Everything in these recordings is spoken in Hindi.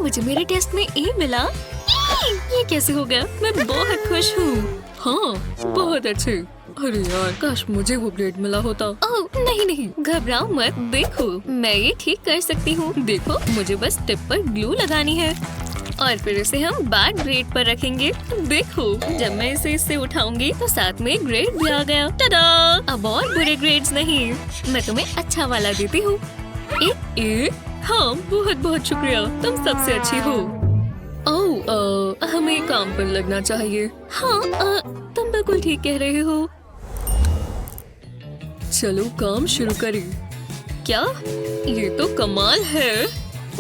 मुझे मेरे टेस्ट में ए मिला। ये कैसे हो गया? मैं बहुत खुश हूँ। हाँ, बहुत अच्छे। अरे यार, काश मुझे वो ग्रेड मिला होता। ओह नहीं नहीं, घबराओ मत। देखो, मैं ये ठीक कर सकती हूँ। देखो, मुझे बस टिप पर ग्लू लगानी है और फिर इसे हम बैड ग्रेड पर रखेंगे। देखो, जब मैं इसे इससे उठाऊंगी तो साथ में ग्रेड भी आ गया। टडा! अब और बुरे ग्रेड्स नहीं, मैं तुम्हें अच्छा वाला देती हूँ। ए? हाँ, बहुत बहुत शुक्रिया, तुम सबसे अच्छी हो। ओह, हमें काम पर लगना चाहिए। हाँ, तुम बिल्कुल ठीक कह रहे हो। चलो काम शुरू करें। क्या? ये तो कमाल है।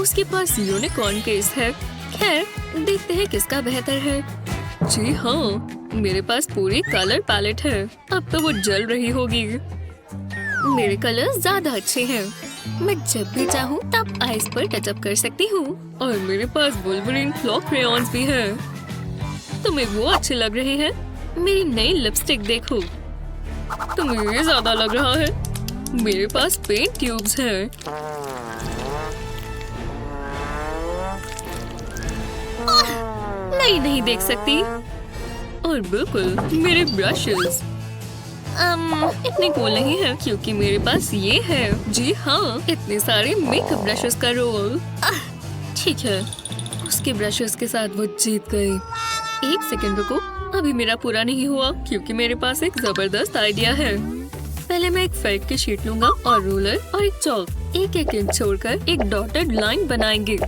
उसके पास यूनिकॉर्न केस है। खैर, देखते हैं किसका बेहतर है। जी हाँ, मेरे पास पूरी कलर पैलेट है। अब तो वो जल रही होगी। मेरे कलर्स ज्यादा अच्छे हैं। मैं जब भी चाहूँ तब आइस पर टचअप कर सकती हूँ। और मेरे पास वुल्वरीन क्लॉ क्रेयॉन्स भी है। तुम्हें वो अच्छे लग रहे हैं? मेरी नई लिपस्टिक देखो। तुम्हें ये ज्यादा लग रहा है। मेरे पास पेंट ट्यूब्स हैं। मैं नहीं देख सकती। और बिल्कुल मेरे ब्रशेस इतने कूल नहीं है क्योंकि मेरे पास ये है। जी हाँ, इतने सारे मेकअप ब्रशेस का रोल। ठीक है, उसके ब्रशेस के साथ वो जीत गई। एक सेकंड रुको, अभी मेरा पूरा नहीं हुआ क्योंकि मेरे पास एक जबरदस्त आइडिया है। पहले मैं एक फेविक की शीट लूंगा और रूलर और एक चौक। एक एक इंच छोड़कर एक डॉटेड लाइन बनाएंगे।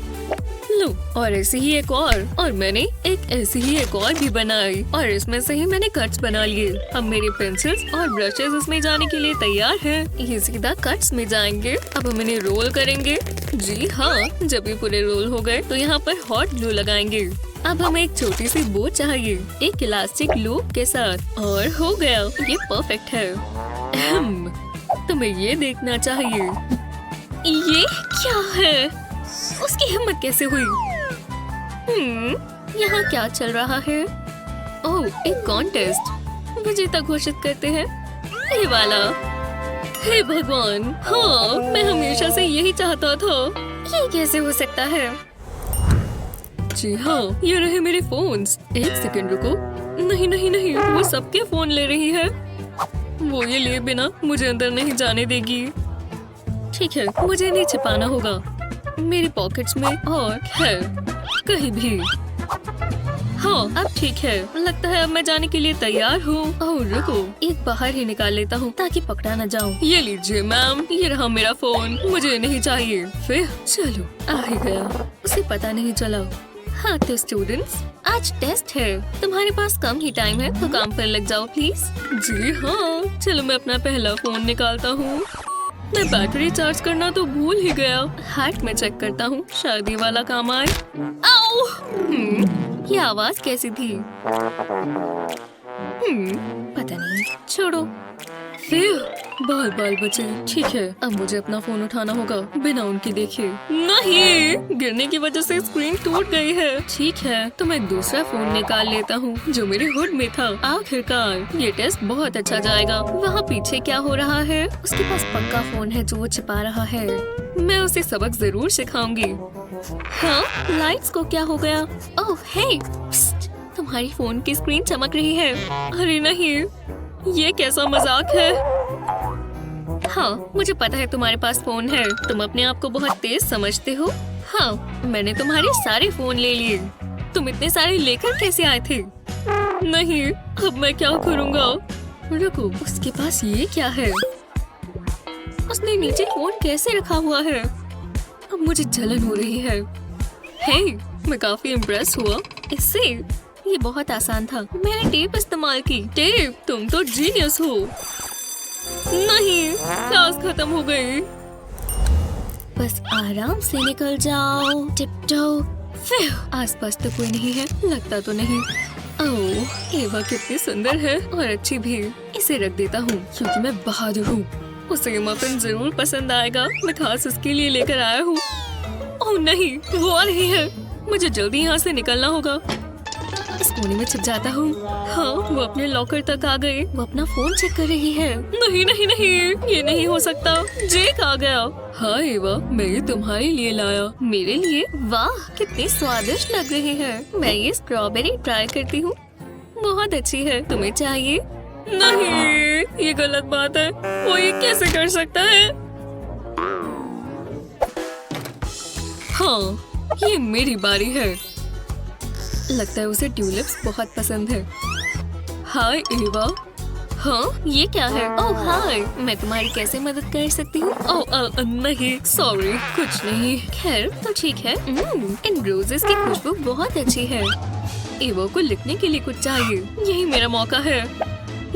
लो, और ऐसे ही एक और मैंने एक ऐसी ही एक और भी बनाई और इसमें से ही मैंने कट्स बना लिए। अब मेरे पेंसिल्स और ब्रशेस इसमें जाने के लिए तैयार हैं। ये सीधा कट्स में जाएंगे। अब हम इन्हें रोल करेंगे। जी हाँ, जब ये पूरे रोल हो गए तो यहाँ पर हॉट ग्लू लगाएंगे। अब हमें एक छोटी सी बो चाहिए, एक इलास्टिक लूप के साथ। और हो गया, ये परफेक्ट है। तुम्हें ये देखना चाहिए। ये क्या है? उसकी हिम्मत कैसे हुई? यहाँ क्या चल रहा है? ओह, एक कॉन्टेस्ट। विजेता घोषित करते हैं। ये वाला। हे भगवान, हाँ, मैं हमेशा से यही चाहता था। ये कैसे हो सकता है? जी हाँ, ये रहे मेरे फोन्स। एक सेकंड रुको। नहीं नहीं नहीं, वो सबके फोन ले रही है। वो ये लिए बिना मुझे अंदर नहीं जाने देगी। ठीक है, मुझे इन्हें छिपाना होगा मेरी पॉकेट्स में और खैर कहीं भी। हाँ, अब ठीक है। लगता है अब मैं जाने के लिए तैयार हूँ। ओह रुको, एक बाहर ही निकाल लेता हूँ ताकि पकड़ा न जाऊँ। ये लीजिए मैम, ये रहा मेरा फोन। मुझे नहीं चाहिए। फिर चलो, आ ही गया। उसे पता नहीं चला। हाँ तो स्टूडेंट्स, आज टेस्ट है। तुम्हारे पास कम ही टाइम है तो काम पर लग जाओ प्लीज। जी हाँ, चलो मैं अपना पहला फोन निकालता हूँ। मैं बैटरी चार्ज करना तो भूल ही गया। हार्ट में चेक करता हूँ, शायद ये वाला काम आए। आओ! ये आवाज कैसी थी? पता नहीं, छोड़ो। बाल बाल बचे। ठीक है, अब मुझे अपना फोन उठाना होगा बिना उनकी देखे। नहीं, गिरने की वजह से स्क्रीन टूट गई है। ठीक है, तो मैं दूसरा फोन निकाल लेता हूँ जो मेरे हुड में था। आखिरकार ये टेस्ट बहुत अच्छा जाएगा। वहाँ पीछे क्या हो रहा है? उसके पास पक्का फोन है जो वो छिपा रहा है। मैं उसे सबक जरूर सिखाऊंगी। हाँ, लाइट्स को क्या हो गया? ओह हे, तुम्हारी फोन की स्क्रीन चमक रही है। अरे नहीं, ये कैसा मजाक है? हाँ, मुझे पता है तुम्हारे पास फोन है। तुम अपने आप को बहुत तेज समझते हो। हाँ, मैंने तुम्हारे सारे फोन ले लिए। तुम इतने सारे लेकर कैसे आए थे? नहीं, अब मैं क्या करूँगा? रुको, उसके पास ये क्या है? उसने नीचे फोन कैसे रखा हुआ है? अब मुझे जलन हो रही है। हे, मैं काफी इम्प्रेस हुआ इससे। ये बहुत आसान था। मैंने टेप इस्तेमाल की। टेप, तुम तो जीनियस हो। नहीं, क्लास खत्म हो गई। बस आराम से निकल जाओ। टिप्टो। आसपास तो कोई नहीं है। लगता तो नहीं। ओह, एवा कितनी सुंदर है और अच्छी भी। इसे रख देता हूँ क्योंकि मैं बहादुर हूँ। उसे मफिन जरूर पसंद आएगा। मैं खास उसके लिए लेकर आया हूँ। ओह नहीं, वो आ रही है। मुझे जल्दी यहाँ से निकलना होगा। इस कोने में छिप जाता हूँ। हाँ, वो अपने लॉकर तक आ गए। वो अपना फोन चेक कर रही है। नहीं नहीं नहीं, ये नहीं हो सकता। जेक आ गया। हाँ एवा, मैं ये तुम्हारे लिए लाया। मेरे लिए? वाह, कितनी स्वादिष्ट लग रही है। मैं ये स्ट्रॉबेरी ट्राई करती हूँ। बहुत अच्छी है। तुम्हें चाहिए? नहीं, ये गलत बात है। वो ये कैसे कर सकता है? हाँ, ये मेरी बारी है। लगता है उसे ट्यूलिप्स बहुत पसंद है। हाय एवा। हाँ, ये क्या है? ओह हाय, मैं तुम्हारी कैसे मदद कर सकती हूँ? ओह नहीं, सॉरी, कुछ नहीं। खैर तो ठीक है। इन रोजेस की खुशबू बहुत अच्छी है। एवा को लिखने के लिए कुछ चाहिए। यही मेरा मौका है।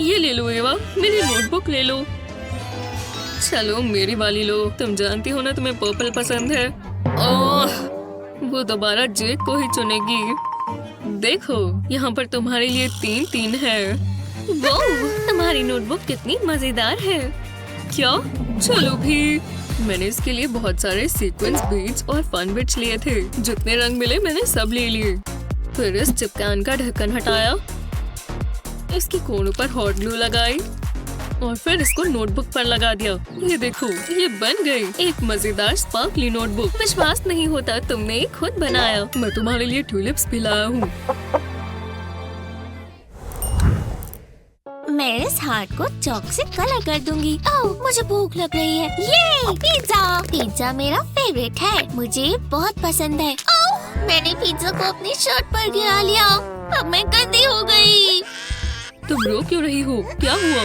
ये ले लो एवा, मेरी नोटबुक ले लो। चलो मेरी वाली लो। तुम जानती हो ना तुम्हें पर्पल पसंद है। ओह, वो दोबारा जेक को ही चुनेगी। देखो, यहाँ पर तुम्हारे लिए 3-3 है। वो तुम्हारी नोटबुक कितनी मजेदार है। क्या? चलो भी। मैंने इसके लिए बहुत सारे सीक्वेंस बीड्स और फन बिट्स लिए थे। जितने रंग मिले मैंने सब ले लिए। फिर इस चिपकान का ढक्कन हटाया, इसकी कोनों पर हॉट ग्लू लगाई और फिर इसको नोटबुक पर लगा दिया। ये देखो, ये बन गई एक मजेदार स्पार्कली नोटबुक। विश्वास नहीं होता, तुमने ये खुद बनाया। मैं तुम्हारे लिए ट्यूलिप्स भी लाया हूँ। मैं इस हार्ट को चॉक से कलर कर दूंगी। ओह, मुझे भूख लग रही है। ये पिज्जा। पिज्जा मेरा फेवरेट है, मुझे बहुत पसंद है। ओह, मैंने पिज्जा को अपनी शर्ट पर गिरा लिया। अब मैं गंदी हो गई। तुम रो क्यों रही हो? क्या हुआ?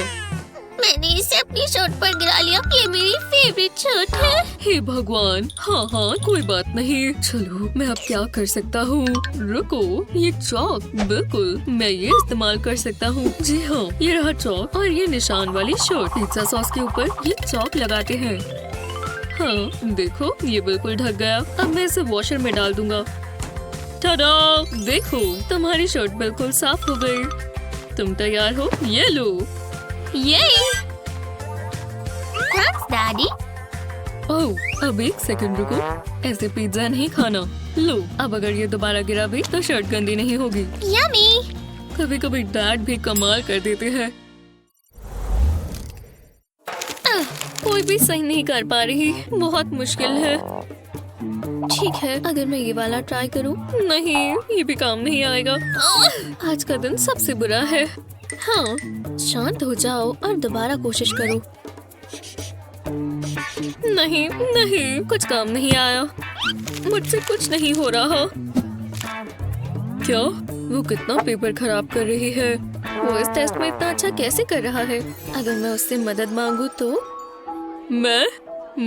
मैंने इसे अपनी शर्ट पर गिरा लिया। ये मेरी फेवरेट शर्ट है। हे भगवान। हाँ हाँ, कोई बात नहीं। चलो, मैं अब क्या कर सकता हूँ? रुको, ये चौक। बिल्कुल, मैं ये इस्तेमाल कर सकता हूँ। जी हाँ, ये रहा चौक और ये निशान वाली शर्ट। पिज्जा सॉस के ऊपर ये चौक लगाते हैं। हाँ, देखो, ये बिल्कुल ढक गया। अब मैं इसे वॉशर में डाल दूंगा। टाडा! देखो, तुम्हारी शर्ट बिल्कुल साफ हो गई। तुम तैयार हो? ये लो। ये थैंक्स डैडी। ओह, अब एक सेकंड रुको। ऐसे पिज्जा नहीं खाना। लो, अब अगर ये दोबारा गिरा भी तो शर्ट गंदी नहीं होगी। यम्मी। कभी कभी डैड भी कमाल कर देते हैं। कोई भी सही नहीं कर पा रही। बहुत मुश्किल है। ठीक है, अगर मैं ये वाला ट्राई करूं। नहीं, ये भी काम नहीं आएगा। आज का दिन सबसे बुरा है। हाँ, शांत हो जाओ और दोबारा कोशिश करो। नहीं नहीं, कुछ काम नहीं आया। मुझसे कुछ नहीं हो रहा। क्या? वो कितना पेपर खराब कर रही है। वो इस टेस्ट में इतना अच्छा कैसे कर रहा है? अगर मैं उससे मदद मांगू तो? मैं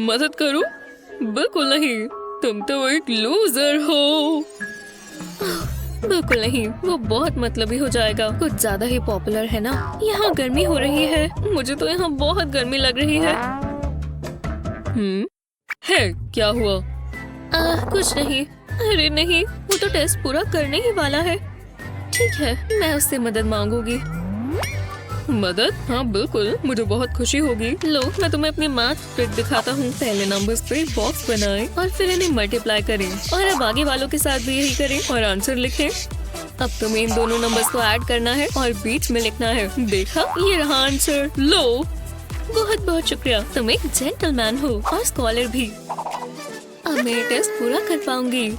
मदद करूं? बिल्कुल नहीं। तुम तो एक लूजर हो। बिल्कुल नहीं, वो बहुत मतलबी हो जाएगा। कुछ ज्यादा ही पॉपुलर है ना। यहाँ गर्मी हो रही है। मुझे तो यहाँ बहुत गर्मी लग रही है। है, क्या हुआ? कुछ नहीं। अरे नहीं, वो तो टेस्ट पूरा करने ही वाला है। ठीक है, मैं उससे मदद मांगूंगी। मदद? हाँ बिल्कुल, मुझे बहुत खुशी होगी। लो, मैं तुम्हें अपनी मैथ ट्रिक दिखाता हूँ। पहले नंबर्स पे बॉक्स बनाएं और फिर इन्हें मल्टीप्लाई करें और अब आगे वालों के साथ भी यही करें और आंसर लिखें। अब तुम्हें इन दोनों नंबर्स को ऐड करना है और बीच में लिखना है। देखा, ये रहा आंसर। लो, बहुत बहुत शुक्रिया। तुम एक जेंटलमैन हो और स्कॉलर भी। अब मैं ये टेस्ट पूरा कर पाऊंगी।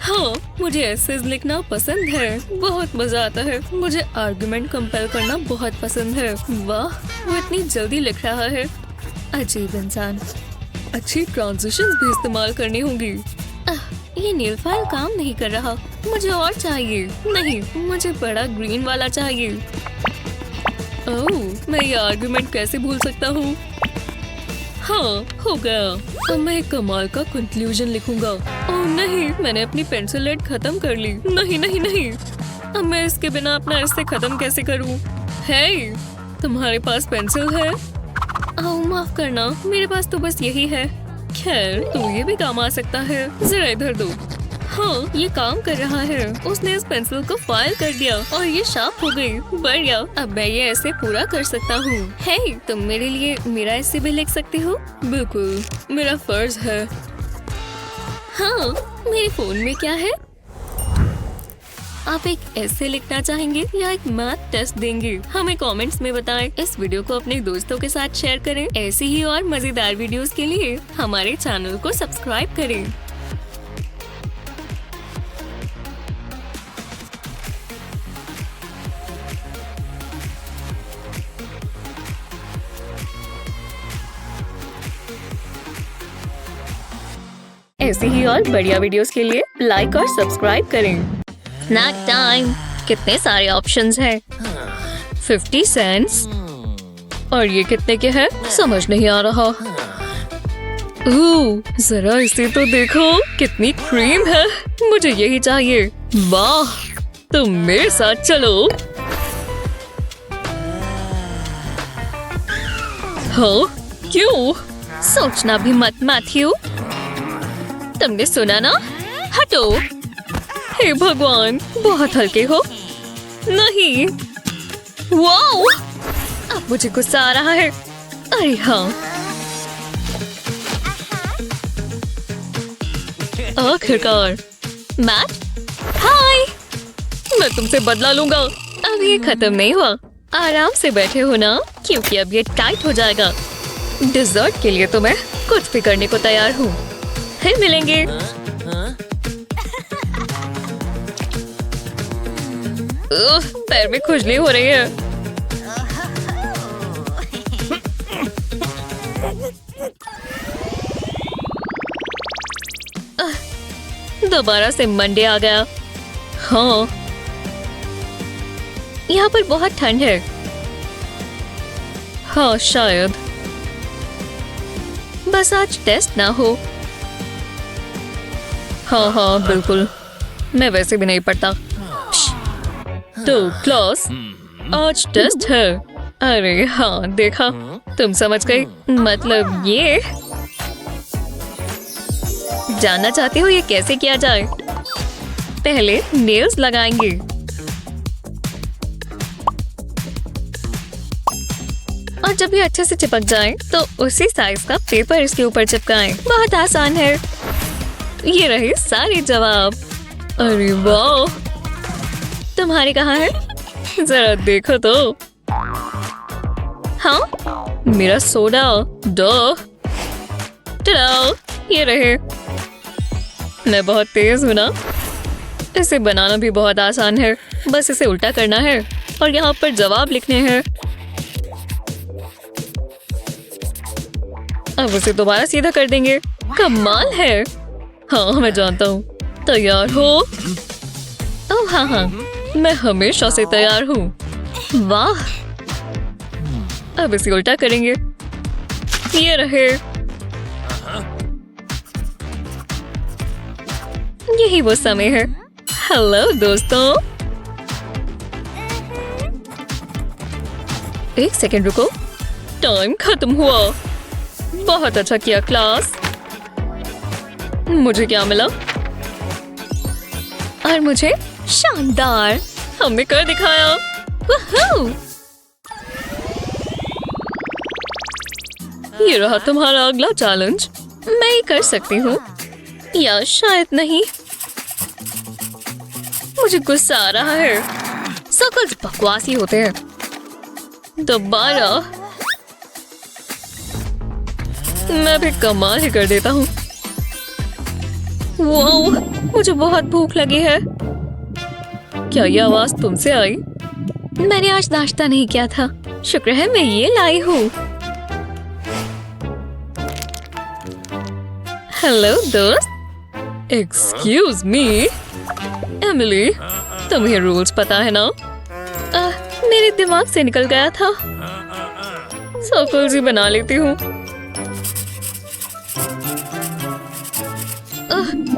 हाँ, मुझे एसेज लिखना पसंद है। बहुत मजा आता है। मुझे आर्गुमेंट कंपेल करना बहुत पसंद है। वाह, वो इतनी जल्दी लिख रहा है। अजीब इंसान। अच्छी ट्रांजिशंस भी इस्तेमाल करनी होंगी। ये नील फाइल काम नहीं कर रहा। मुझे और चाहिए। नहीं, मुझे बड़ा ग्रीन वाला चाहिए। ओह, मैं ये आर्गुमेंट कैसे भूल सकता हूँ? हाँ, हो गया। अब मैं एक कमाल का कंक्लूजन लिखूंगा। ओह नहीं, मैंने अपनी पेंसिल लेड खत्म कर ली। नहीं नहीं नहीं, अब मैं इसके बिना अपना एसे खत्म कैसे करूँ? हे, तुम्हारे पास पेंसिल है? ओह माफ करना, मेरे पास तो बस यही है। खैर, तो ये भी काम आ सकता है। जरा इधर दो। हाँ, ये काम कर रहा है। उसने इस पेंसिल को फाइल कर दिया और ये शार्प हो गई। बढ़िया, अब मैं ये ऐसे पूरा कर सकता हूँ। हे, तुम मेरे लिए मेरा ऐसे भी लिख सकते हो? बिल्कुल, मेरा फर्ज है। हाँ, मेरे फोन में क्या है? आप एक ऐसे लिखना चाहेंगे या एक मैथ टेस्ट देंगे? हमें कमेंट्स में बताएं। इस वीडियो को अपने दोस्तों के साथ शेयर करें। ऐसी ही और मजेदार वीडियोस के लिए हमारे चैनल को सब्सक्राइब करें। ऐसी ही और बढ़िया वीडियोस के लिए लाइक और सब्सक्राइब करें। Snack time. कितने सारे ऑप्शंस हैं। 50 सेंट्स। और ये कितने के हैं? समझ नहीं आ रहा। जरा इसे तो देखो, कितनी क्रीम है। मुझे यही चाहिए। वाह, तुम मेरे साथ चलो। हाँ, क्यों? सोचना भी मत मैथ्यू। तुमने सुना ना? हटो। हे भगवान, बहुत हल्के हो। नहीं। वाओ, अब मुझे गुस्सा आ रहा है। अरे हाँ, आखिरकार। मैट, हाय। मैं तुमसे बदला लूंगा। अब ये खत्म नहीं हुआ। आराम से बैठे हो ना, क्योंकि अब ये टाइट हो जाएगा। डिजर्ट के लिए तो मैं कुछ भी करने को तैयार हूँ। फिर मिलेंगे। पैर में खुजली हो रही है। दोबारा से मंडे आ गया। हाँ, यहाँ पर बहुत ठंड है। हाँ शायद। बस आज टेस्ट ना हो। हाँ बिल्कुल। मैं वैसे भी नहीं पढ़ता। तो क्लास, आज टेस्ट है। अरे हाँ, देखा। तुम समझ गई। मतलब ये जानना चाहते हो ये कैसे किया जाए? पहले नेल्स लगाएंगे। और जब ये अच्छे से चिपक जाए तो उसी साइज का पेपर इसके ऊपर चिपकाएं। बहुत आसान है। ये रहे सारे जवाब। अरे वाह, तुम्हारे कहाँ है? जरा देखो तो। हाँ, मेरा सोडा। टडा, ये रहे। मैं बहुत तेज हूँ ना। इसे बनाना भी बहुत आसान है। बस इसे उल्टा करना है और यहाँ पर जवाब लिखने हैं। अब उसे दोबारा सीधा कर देंगे। कमाल है। हाँ, मैं जानता हूँ। तैयार हो? ओह हाँ, मैं हमेशा से तैयार हूँ। वाह, अब इसे उल्टा करेंगे। ये रहे। यही वो समय है। हेलो दोस्तों। एक सेकंड रुको। टाइम खत्म हुआ। बहुत अच्छा किया क्लास। मुझे क्या मिला? और मुझे शानदार। हमने कर दिखाया। वूहू! ये रहा तुम्हारा अगला चैलेंज। मैं ये कर सकती हूँ या शायद नहीं। मुझे गुस्सा आ रहा है। सर्कल्स बकवासी होते हैं। दोबारा। मैं भी कमाल ही कर देता हूँ। वाओ, मुझे बहुत भूख लगी है। क्या ये आवाज तुमसे आई? मैंने आज नाश्ता नहीं किया था। शुक्र है मैं ये लाई हूँ। हेलो दोस्त। Excuse me. एमिली, तुम्हें रूल्स पता है ना? मेरे दिमाग से निकल गया था। सर्कल्स ही बना लेती हूँ।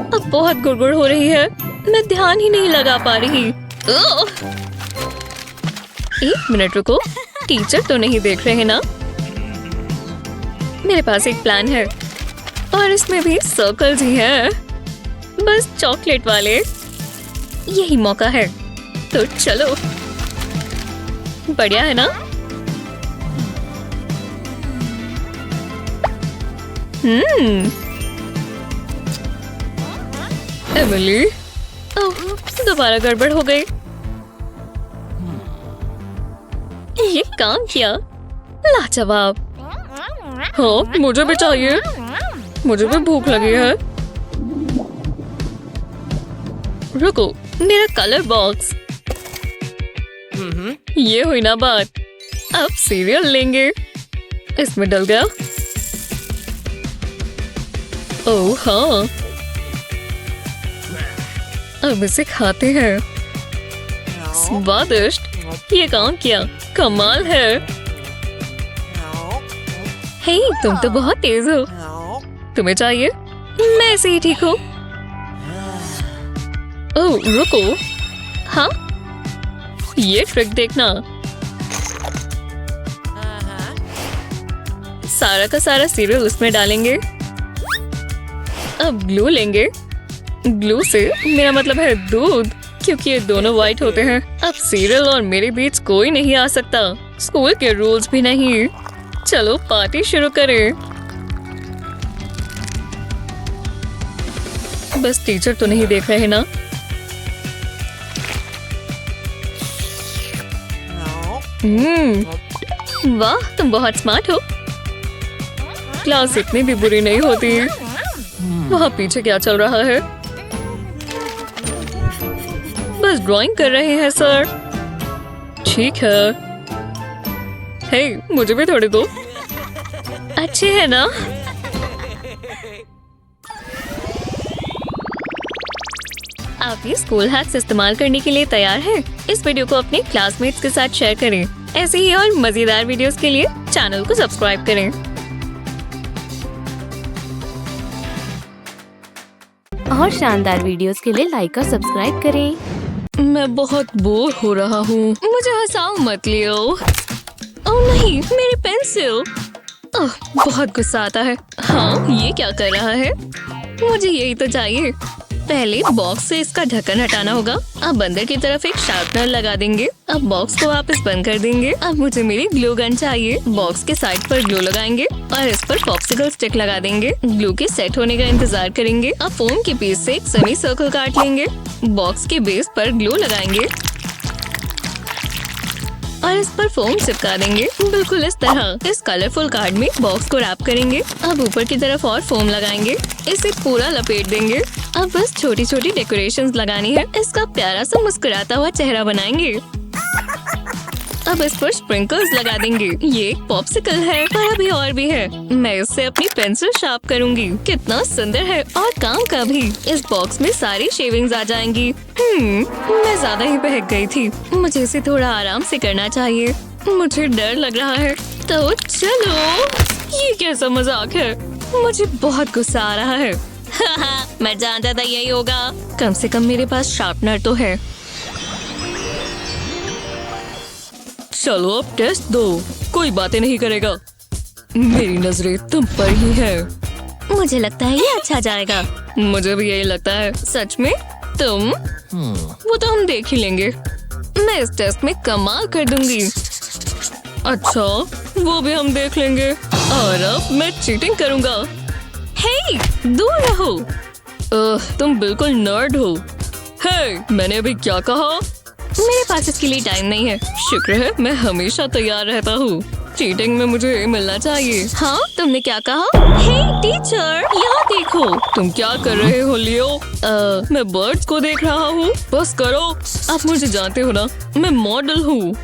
अब बहुत गुड़गुड़ हो रही है। मैं ध्यान ही नहीं लगा पा रही। एक मिनट रुको। टीचर तो नहीं देख रहे ना? मेरे पास एक प्लान है और इसमें भी सर्कल्स ही हैं। बस चॉकलेट वाले। यही मौका है। तो चलो। बढ़िया है ना? एमिली, ओह, दोबारा गड़बड़ हो गई। ये काम किया, लाजवाब। हाँ, मुझे भी चाहिए, मुझे भी भूख लगी है। रुको, मेरा कलर बॉक्स। ये हुई ना बात। अब सीरियल लेंगे, इसमें डल गया। ओह हाँ, अब इसे खाते हैं। स्वादिष्ट, ये काम किया, कमाल है। हे, तुम तो बहुत तेज हो। तुम्हें चाहिए? मैं ऐसे ही ठीक हूँ। ओह रुको, हाँ, ये ट्रिक देखना। सारा का सारा सीरियल उसमें डालेंगे। अब ग्लू लेंगे। ग्लू से मेरा मतलब है दूध, क्योंकि ये दोनों वाइट होते हैं। अब सीरियल और मेरे बीच कोई नहीं आ सकता, स्कूल के रूल्स भी नहीं। चलो पार्टी शुरू करें। बस टीचर तो नहीं देख रहे ना? वाह, तुम बहुत स्मार्ट हो। क्लास इतनी भी बुरी नहीं होती। वहाँ पीछे क्या चल रहा है? बस ड्राइंग कर रहे हैं सर। ठीक है। हे, मुझे भी थोड़े दो। अच्छे है ना? आप ये स्कूल हैक्स इस्तेमाल करने के लिए तैयार हैं? इस वीडियो को अपने क्लासमेट्स के साथ शेयर करें। ऐसे ही और मजेदार वीडियोस के लिए चैनल को सब्सक्राइब करें। और शानदार वीडियोस के लिए लाइक और सब्सक्राइब करें। मैं बहुत बोर हो रहा हूँ, मुझे हंसाओ मत लियो। ओह नहीं, मेरी पेंसिल। बहुत गुस्सा आता है। हाँ, ये क्या कर रहा है? मुझे यही तो चाहिए। पहले बॉक्स से इसका ढक्कन हटाना होगा। अब अंदर की तरफ एक शार्पनर लगा देंगे। अब बॉक्स को वापस बंद कर देंगे। अब मुझे मेरी ग्लू गन चाहिए। बॉक्स के साइड पर ग्लू लगाएंगे और इस पर पॉप्सिकल स्टिक लगा देंगे। ग्लू के सेट होने का इंतजार करेंगे। अब फोम के पीस से एक सेमी सर्कल काट लेंगे। बॉक्स के बेस पर ग्लू लगाएंगे और इस पर फोम चिपका देंगे, बिल्कुल इस तरह। इस कलरफुल कार्ड में बॉक्स को रैप करेंगे। अब ऊपर की तरफ और फोम लगाएंगे, इसे पूरा लपेट देंगे। अब बस छोटी छोटी डेकोरेशंस लगानी है। इसका प्यारा सा मुस्कुराता हुआ चेहरा बनाएंगे। अब इस पर स्प्रिंकल्स लगा देंगे। ये एक पॉप्सिकल है, पर अभी और भी है। मैं इससे अपनी पेंसिल शार्प करूंगी। कितना सुंदर है और काम का भी। इस बॉक्स में सारी शेविंग्स आ जाएंगी। मैं ज्यादा ही बहक गई थी। मुझे इसे थोड़ा आराम से करना चाहिए। मुझे डर लग रहा है। तो चलो, ये कैसा मजाक है? मुझे बहुत गुस्सा आ रहा है। मैं जानता था यही होगा। कम से कम मेरे पास शार्पनर तो है। चलो अब टेस्ट दो, कोई बातें नहीं करेगा। मेरी नजरें तुम पर ही है। मुझे लगता है ये अच्छा जाएगा। मुझे भी यही लगता है। सच में? तुम? वो तो हम देख ही लेंगे। मैं इस टेस्ट में कमाल कर दूंगी। अच्छा, वो भी हम देख लेंगे। और अब मैं चीटिंग करूंगा। हे, दूर रहो। तुम बिल्कुल नर्ड हो। हे, मैंने अभी क्या कहा? मेरे पास इसके लिए टाइम नहीं है। शुक्र है, मैं हमेशा तैयार रहता हूँ। चीटिंग में मुझे मिलना चाहिए। हाँ, तुमने क्या कहा? हे टीचर, यहाँ देखो। तुम क्या कर रहे हो लियो? मैं बर्ड्स को देख रहा हूँ। बस करो, आप मुझे जानते हो ना, मैं मॉडल हूँ।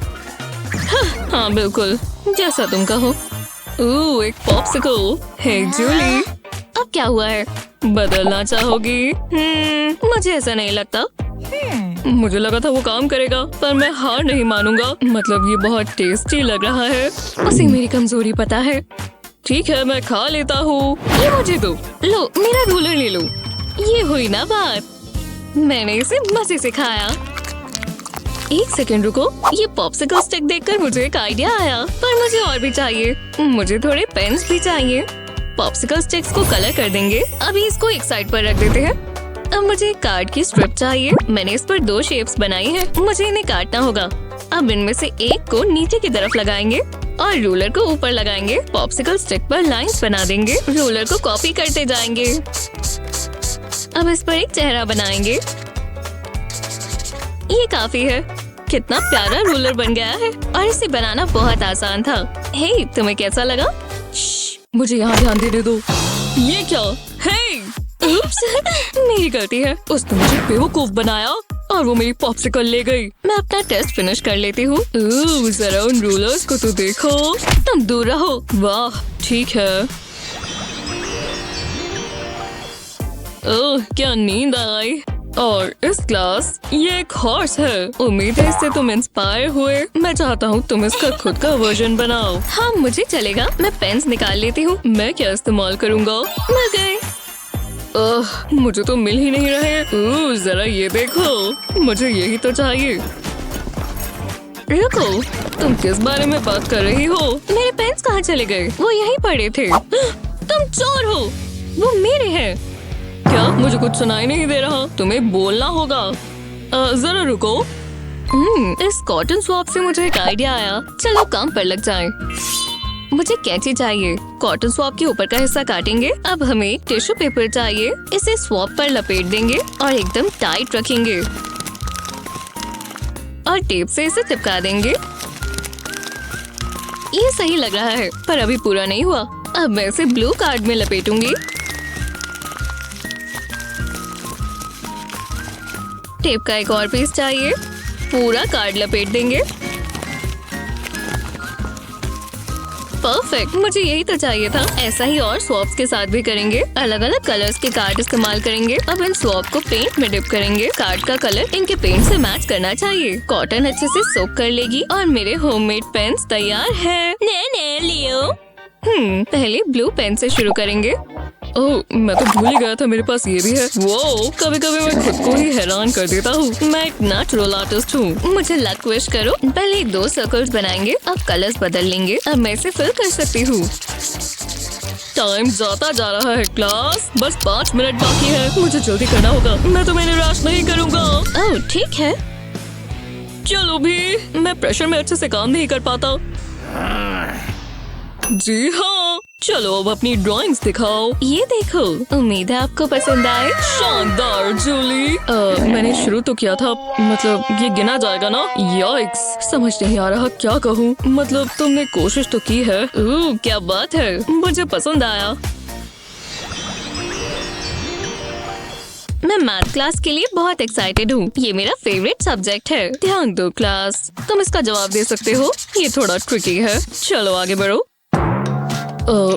हाँ बिल्कुल, जैसा तुम कहो। ओह, एक पॉप्सिकल। हे जूली, अब क्या हुआ है? बदलना चाहोगी? मुझे ऐसा नहीं लगता। मुझे लगा था वो काम करेगा, पर मैं हार नहीं मानूंगा। मतलब ये बहुत टेस्टी लग रहा है। उसे मेरी कमजोरी पता है। ठीक है, मैं खा लेता हूँ। ये मुझे दो। लो, मेरा रूलर ले लो। ये हुई ना बात। मैंने इसे मजे से खाया। एक सेकंड रुको, ये पॉप्सिकल स्टिक देखकर मुझे एक आइडिया आया, पर मुझे और भी चाहिए। मुझे थोड़े पेन्स भी चाहिए। पॉप्सिकल स्टिक्स को कलर कर देंगे। अभी इसको एक साइड पर रख देते हैं। अब मुझे एक कार्ड की स्ट्रिप चाहिए। मैंने इस पर 2 शेप्स बनाई हैं। मुझे इन्हें काटना होगा। अब इनमें से एक को नीचे की तरफ लगाएंगे और रूलर को ऊपर लगाएंगे। पॉप्सिकल स्टिक पर लाइंस बना देंगे। रूलर को कॉपी करते जाएंगे। अब इस पर एक चेहरा बनाएंगे। ये काफी है। कितना प्यारा रूलर बन गया है और इसे बनाना बहुत आसान था। हे, तुम्हें कैसा लगा? मुझे यहाँ ध्यान देने दो। ये क्या? हे, उप्स, मेरी गलती है। उसने मुझे बेवकूफ बनाया और वो मेरी पॉप्सिकल ले गई। मैं अपना टेस्ट फिनिश कर लेती हूँ। जरा उन रूलर्स को तो देखो। तुम दूर रहो। वाह, ठीक है। ओह, क्या नींद आई। और इस क्लास ये एक हॉर्स है। उम्मीद है इससे तुम इंस्पायर हुए। मैं चाहता हूँ तुम इसका खुद का वर्जन बनाओ। हाँ, मुझे चलेगा। मैं पेन्स निकाल लेती हूँ। मैं क्या इस्तेमाल करूँगा? मिल गए। मुझे तो मिल ही नहीं रहे। जरा ये देखो, मुझे यही तो चाहिए। रुको, तुम किस बारे में बात कर रही हो? मेरे पेन्स कहाँ चले गए? वो यहीं पड़े थे। तुम चोर हो। वो मेरे हैं। क्या? मुझे कुछ सुनाई नहीं दे रहा। तुम्हें बोलना होगा। जरा रुको। इस कॉटन स्वैप से मुझे एक आइडिया आया। चलो काम पर लग जाएं। मुझे कैंची चाहिए। कॉटन स्वैप के ऊपर का हिस्सा काटेंगे। अब हमें टिश्यू पेपर चाहिए। इसे स्वैप पर लपेट देंगे और एकदम टाइट रखेंगे और टेप से इसे चिपका देंगे। ये सही लग रहा है, पर अभी पूरा नहीं हुआ। अब मैं इसे ब्लू कार्ड में लपेटूंगी। टेप का एक और पीस चाहिए। पूरा कार्ड लपेट देंगे। परफेक्ट, मुझे यही तो चाहिए था। ऐसा ही और स्वैप्स के साथ भी करेंगे। अलग अलग कलर्स के कार्ड इस्तेमाल करेंगे। अब इन स्वैप को पेंट में डिप करेंगे। कार्ड का कलर इनके पेंट से मैच करना चाहिए। कॉटन अच्छे से सोक कर लेगी और मेरे होममेड पेन्स तैयार है। ने लियो। पहले ब्लू पेन से शुरू करेंगे। ओह, मैं तो भूल ही गया था मेरे पास ये भी है। वो कभी कभी मैं खुद को ही हैरान कर देता हूँ। मैं एक नेचुरल आर्टिस्ट हूँ। मुझे लक विश करो। पहले 2 सर्कल्स बनाएंगे। अब कलर्स बदल लेंगे। अब मैं इसे फिल कर सकती हूँ। टाइम जाता जा रहा है क्लास। बस 5 मिनट बाकी है। मुझे जल्दी करना होगा। मैं तुम्हें निराश नहीं करूँगा। ओह, ठीक है। चलो भी, मैं प्रेशर में अच्छे से काम नहीं कर पाता। जी हाँ, चलो अब अपनी ड्राइंग्स दिखाओ। ये देखो, उम्मीद है आपको पसंद आए। शानदार जूली। मैंने शुरू तो किया था, मतलब ये गिना जाएगा ना? याइक्स, समझ नहीं आ रहा क्या कहूँ। मतलब तुमने कोशिश तो की है। क्या बात है, मुझे पसंद आया। मैं मैथ क्लास के लिए बहुत एक्साइटेड हूँ। ये मेरा फेवरेट सब्जेक्ट है। ध्यान दो क्लास, तुम इसका जवाब दे सकते हो। ये थोड़ा ट्रिकी है। चलो आगे बढ़ो।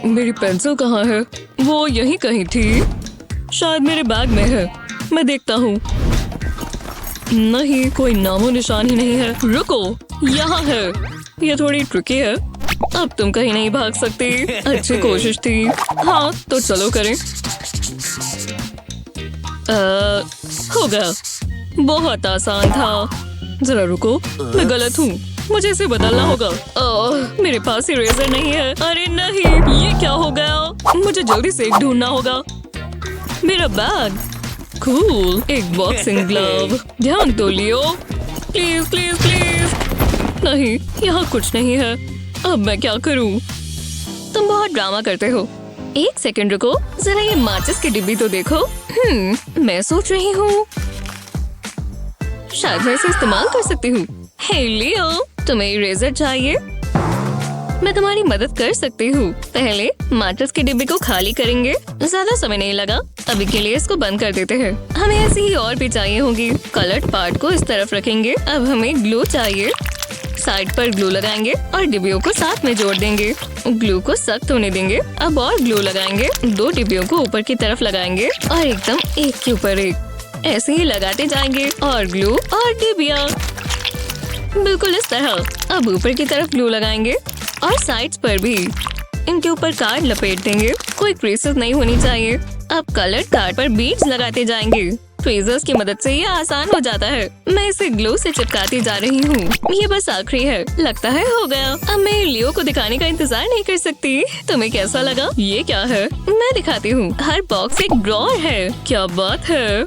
मेरी पेंसिल कहाँ है? वो यहीं कहीं थी। शायद मेरे बैग में है। मैं देखता हूँ। नहीं, कोई नामो निशान ही नहीं है। रुको, यहाँ है। ये थोड़ी ट्रिकी है। अब तुम कहीं नहीं भाग सकती। अच्छी कोशिश थी। हाँ, तो चलो करें। हो गया। बहुत आसान था। जरा रुको, मैं गलत हूँ। मुझे इसे बदलना होगा। मेरे पास इरेजर नहीं है। अरे नहीं, ये क्या हो गया? मुझे जल्दी से एक ढूंढना होगा। मेरा बैग। कूल, एक बॉक्सिंग ग्लव। ध्यान तो लियो। Please please please. नहीं, यहाँ कुछ नहीं है। अब मैं क्या करूँ? तुम बहुत ड्रामा करते हो। एक सेकंड रुको, जरा ये माचिस की डिब्बी तो देखो। मैं सोच रही हूँ शायद मैं इसे इस्तेमाल कर सकती हूँ। हे लियो, तुम्हें इरेजर चाहिए? मैं तुम्हारी मदद कर सकती हूँ। पहले माचिस के डिब्बे को खाली करेंगे। ज्यादा समय नहीं लगा। अभी के लिए इसको बंद कर देते हैं। हमें ऐसी ही और भी चाहिए होंगी। कलर्ड पार्ट को इस तरफ रखेंगे। अब हमें ग्लू चाहिए। साइड पर ग्लू लगाएंगे और डिब्बियों को साथ में जोड़ देंगे। ग्लू को सख्त होने देंगे। अब और ग्लू लगाएंगे। 2 डिब्बियों को ऊपर की तरफ लगाएंगे और एकदम एक के ऊपर एक ऐसे ही लगाते जाएंगे। और ग्लू और डिब्बियाँ बिल्कुल इस तरह। अब ऊपर की तरफ ग्लू लगाएंगे और साइड्स पर भी। इनके ऊपर कार्ड लपेट देंगे। कोई क्रीसेस नहीं होनी चाहिए। अब कलर्ड कार्ड पर बीड्स लगाते जाएंगे। ट्वीजर्स की मदद से ये आसान हो जाता है। मैं इसे ग्लू से चिपकाती जा रही हूँ। ये बस आखिरी है। लगता है हो गया। अब मैं लियो को दिखाने का इंतजार नहीं कर सकती। तुम्हें कैसा लगा? ये क्या है? मैं दिखाती हूँ। हर बॉक्स एक ड्रॉअर है। क्या बात है,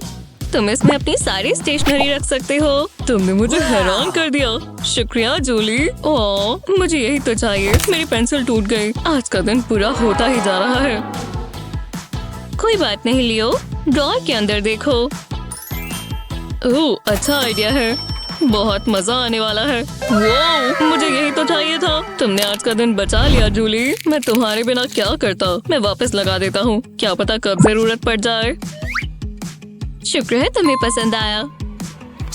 तुम इसमें अपनी सारी स्टेशनरी रख सकते हो। तुमने मुझे हैरान कर दिया। शुक्रिया जूली। ओह, मुझे यही तो चाहिए। मेरी पेंसिल टूट गई। आज का दिन पूरा होता ही जा रहा है। कोई बात नहीं लियो, ड्रॉअर के अंदर देखो। ओह, अच्छा आइडिया है, बहुत मजा आने वाला है। वो मुझे यही तो चाहिए था। तुमने आज का दिन बचा लिया जूली। मैं तुम्हारे बिना क्या करता। मैं वापस लगा देता हूँ, क्या पता कब जरूरत पड़ जाए। शुक्र है तुम्हें पसंद आया।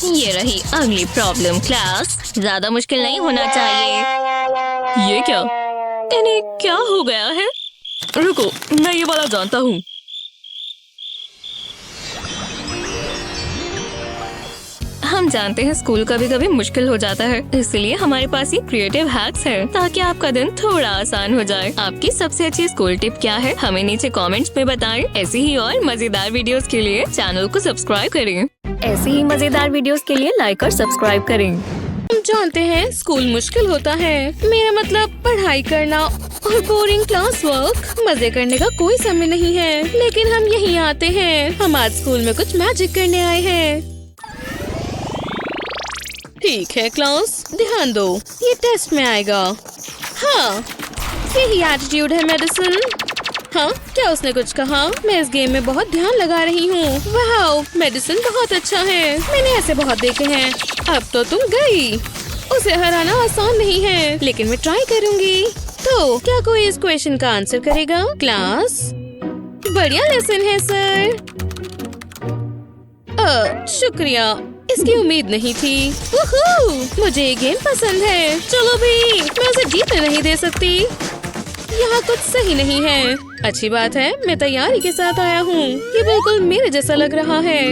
ये रही अगली प्रॉब्लम क्लास, ज्यादा मुश्किल नहीं होना चाहिए। ये क्या, इन्हें क्या हो गया है? रुको, मैं ये वाला जानता हूँ। हम जानते हैं स्कूल कभी कभी मुश्किल हो जाता है, इसलिए हमारे पास ये क्रिएटिव हैक्स है ताकि आपका दिन थोड़ा आसान हो जाए। आपकी सबसे अच्छी स्कूल टिप क्या है, हमें नीचे कमेंट्स में बताएं। ऐसी ही और मजेदार वीडियोस के लिए चैनल को सब्सक्राइब करें। ऐसी ही मजेदार वीडियोस के लिए लाइक और सब्सक्राइब करें। हम जानते हैं स्कूल मुश्किल होता है, मेरा मतलब पढ़ाई करना और बोरिंग क्लास वर्क। मजे करने का कोई समय नहीं है, लेकिन हम यहीं आते हैं। हम आज स्कूल में कुछ मैजिक करने आए हैं। ठीक है क्लास, ध्यान दो, ये टेस्ट में आएगा। हाँ, यही एटीट्यूड है मेडिसिन। हाँ, क्या उसने कुछ कहा? मैं इस गेम में बहुत ध्यान लगा रही हूँ। वाह, मेडिसिन बहुत अच्छा है, मैंने ऐसे बहुत देखे हैं। अब तो तुम गई। उसे हराना आसान नहीं है, लेकिन मैं ट्राई करूँगी। तो क्या कोई इस क्वेश्चन का आंसर करेगा? क्लास, बढ़िया लेसन है सर। शुक्रिया, इसकी उम्मीद नहीं थी। मुझे ये गेम पसंद है। चलो भी, मैं उसे जीतने नहीं दे सकती। यहाँ कुछ सही नहीं है। अच्छी बात है, मैं तैयारी के साथ आया हूँ। ये बिल्कुल मेरे जैसा लग रहा है।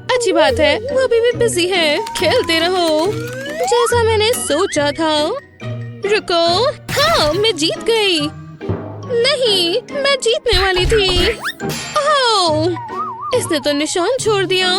अच्छी बात है, वो अभी भी बिजी है। खेलते रहो, जैसा मैंने सोचा था। रुको, हाँ, मैं जीत गई। नहीं, मैं जीतने वाली थी। ओह, इसने तो निशान छोड़ दिया।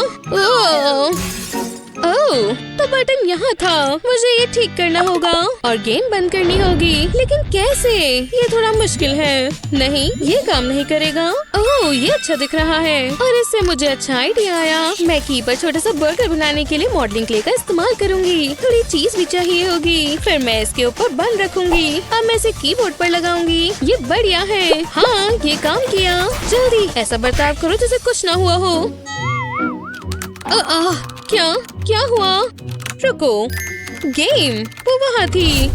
ओह, तो बटन यहाँ था। मुझे ये ठीक करना होगा और गेम बंद करनी होगी, लेकिन कैसे? ये थोड़ा मुश्किल है। नहीं, ये काम नहीं करेगा। ओह, ये अच्छा दिख रहा है और इससे मुझे अच्छा आइडिया आया। मैं की पर छोटा सा बर्गर बनाने के लिए मॉडलिंग क्ले का इस्तेमाल करूंगी। थोड़ी चीज भी चाहिए होगी। फिर मैं इसके ऊपर बन रखूंगी। अब मैं इसे कीबोर्ड पर लगाऊंगी। ये बढ़िया है। हाँ, ये काम किया। जल्दी ऐसा बर्ताव करो जैसे कुछ ना हुआ हो। क्या हुआ? रुको, गेम वो वहाँ थी।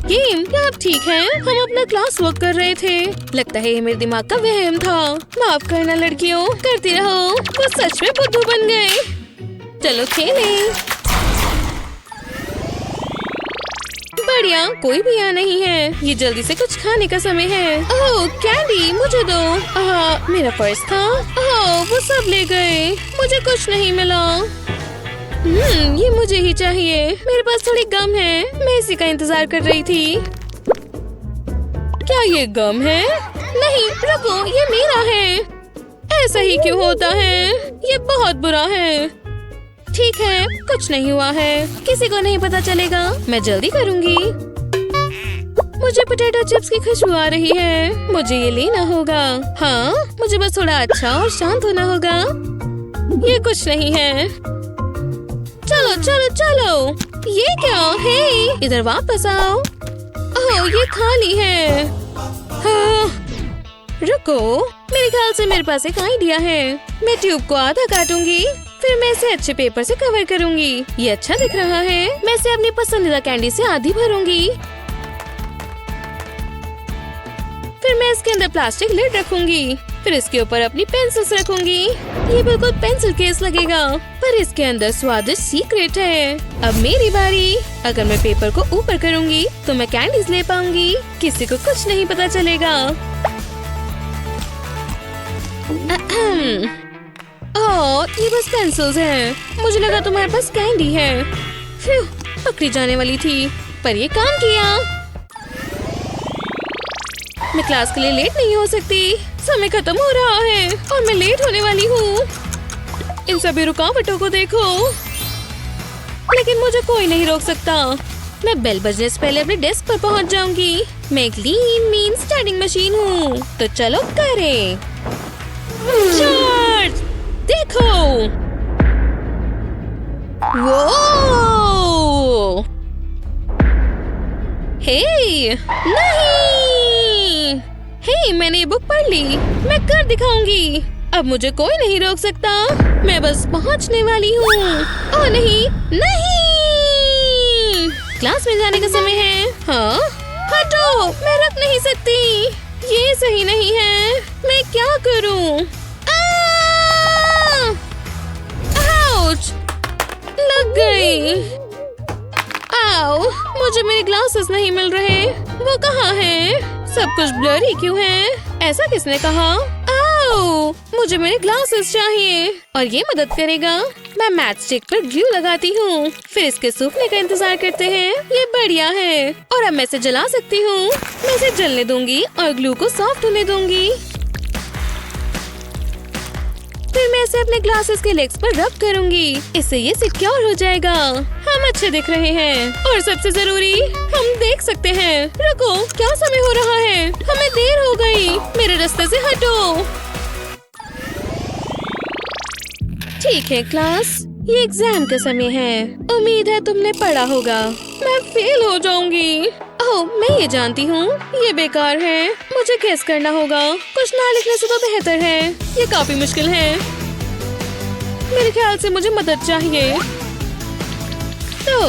गेम, क्या आप ठीक हैं? हम अपना क्लास वर्क कर रहे थे। लगता है ये मेरे दिमाग का वहम था। माफ करना लड़कियों, करती रहो। वो सच में बुद्धू बन गए। चलो खेलें। बढ़िया, कोई भी यहाँ नहीं है। ये जल्दी से कुछ खाने का समय है। ओह, कैंडी मुझे दो। मेरा पर्स था। ओह, वो सब ले गए। मुझे कुछ नहीं मिला। ये मुझे ही चाहिए। मेरे पास थोड़ी गम है, मैं इसी का इंतजार कर रही थी। क्या ये गम है? नहीं, रुको, ये मेरा है। ऐसा ही क्यों होता है? ये बहुत बुरा है। ठीक है, कुछ नहीं हुआ है, किसी को नहीं पता चलेगा। मैं जल्दी करूँगी। मुझे पोटैटो चिप्स की खुशबू आ रही है। मुझे ये लेना होगा। हाँ, मुझे बस थोड़ा अच्छा और शांत होना होगा। ये कुछ नहीं है। चलो चलो चलो। ये क्या है? इधर वापस आओ। ओह, ये खाली है। हाँ, रुको, मेरे ख्याल से मेरे पास एक आइडिया है। मैं ट्यूब को आधा काटूंगी, फिर मैं इसे अच्छे पेपर से कवर करूंगी। ये अच्छा दिख रहा है। मैं इसे अपनी पसंदीदा कैंडी से आधी भरूंगी। फिर मैं इसके अंदर प्लास्टिक लिड रखूंगी। फिर इसके ऊपर अपनी पेंसिल्स रखूंगी। ये बिल्कुल पेंसिल केस लगेगा, पर इसके अंदर स्वादिष्ट सीक्रेट है। अब मेरी बारी। अगर मैं पेपर को ऊपर करूंगी तो मैं कैंडीज ले पाऊंगी। किसी को कुछ नहीं पता चलेगा। ओह, ये बस पेंसिल्स हैं। मुझे लगा तुम्हारे पास कैंडी है। फिर पकड़ी जाने वाली थी, पर ये काम किया। मैं क्लास के लिए लेट नहीं हो सकती। समय खत्म हो रहा है और मैं लेट होने वाली हूँ। इन सभी रुकावटों को देखो, लेकिन मुझे कोई नहीं रोक सकता। मैं बेल बजने से पहले अपने डेस्क पर पहुँच जाऊंगी। मैं एक लीन मीन स्टैंडिंग मशीन हूँ, तो चलो करें। चार्ज, देखो। वो हे, नहीं। हे, मैंने ये बुक पढ़ ली। मैं कर दिखाऊंगी। अब मुझे कोई नहीं रोक सकता। मैं बस पहुंचने वाली हूँ। ओह नहीं, नहीं! क्लास में जाने का समय है। हाँ, हटो, मैं रख नहीं सकती। ये सही नहीं है। मैं क्या करूँ? आउच! लग गई। आओ, मुझे मेरे ग्लासेस नहीं मिल रहे। वो कहाँ हैं? सब कुछ ब्लरी क्यों है? ऐसा किसने कहा? आओ, मुझे मेरे ग्लासेस चाहिए और ये मदद करेगा। मैं मैच स्टिक पर ग्लू लगाती हूँ, फिर इसके सूखने का इंतजार करते हैं। ये बढ़िया है और अब मैं इसे जला सकती हूँ। मैं इसे जलने दूंगी और ग्लू को सॉफ्ट होने दूंगी। फिर मैं इसे अपने ग्लासेस के लेग्स पर रब करूंगी। इससे ये सिक्योर हो जाएगा। हम अच्छे दिख रहे हैं और सबसे जरूरी, हम देख सकते हैं। रुको, क्या समय हो रहा है? हमें देर हो गई। मेरे रास्ते से हटो। ठीक है क्लास, ये एग्जाम का समय है। उम्मीद है तुमने पढ़ा होगा। मैं फेल हो जाऊंगी। ओह, मैं ये जानती हूँ, ये बेकार है। मुझे गेस करना होगा। कुछ ना लिखने से तो बेहतर है। ये काफी मुश्किल है। मेरे ख्याल से मुझे मदद चाहिए। तो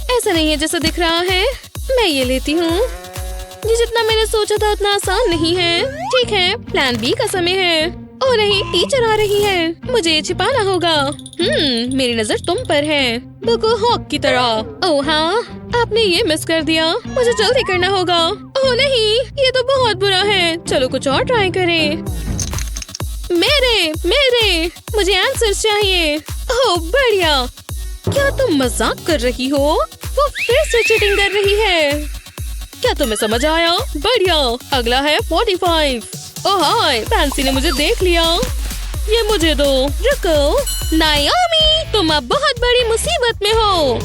ऐसा नहीं है जैसा दिख रहा है। मैं ये लेती हूँ। ये जितना मैंने सोचा था उतना आसान नहीं है। ठीक है, प्लान बी का समय है। ओह नहीं, टीचर आ रही है। मुझे ये छिपाना होगा। मेरी नजर तुम पर है, बिल्कुल हॉक की तरह। ओह हाँ, आपने ये मिस कर दिया। मुझे जल्दी करना होगा। ओह नहीं, ये तो बहुत बुरा है। चलो कुछ और ट्राई करें। मेरे मुझे आंसर चाहिए। ओह बढ़िया। क्या तुम मजाक कर रही हो? वो फिर से चीटिंग कर रही है। क्या तुम्हें समझ आया? बढ़िया। अगला है 45। ओह हाय, फैंसी ने मुझे देख लिया। ये मुझे दो। रुको, नायोमी, तुम अब बहुत बड़ी मुसीबत में हो।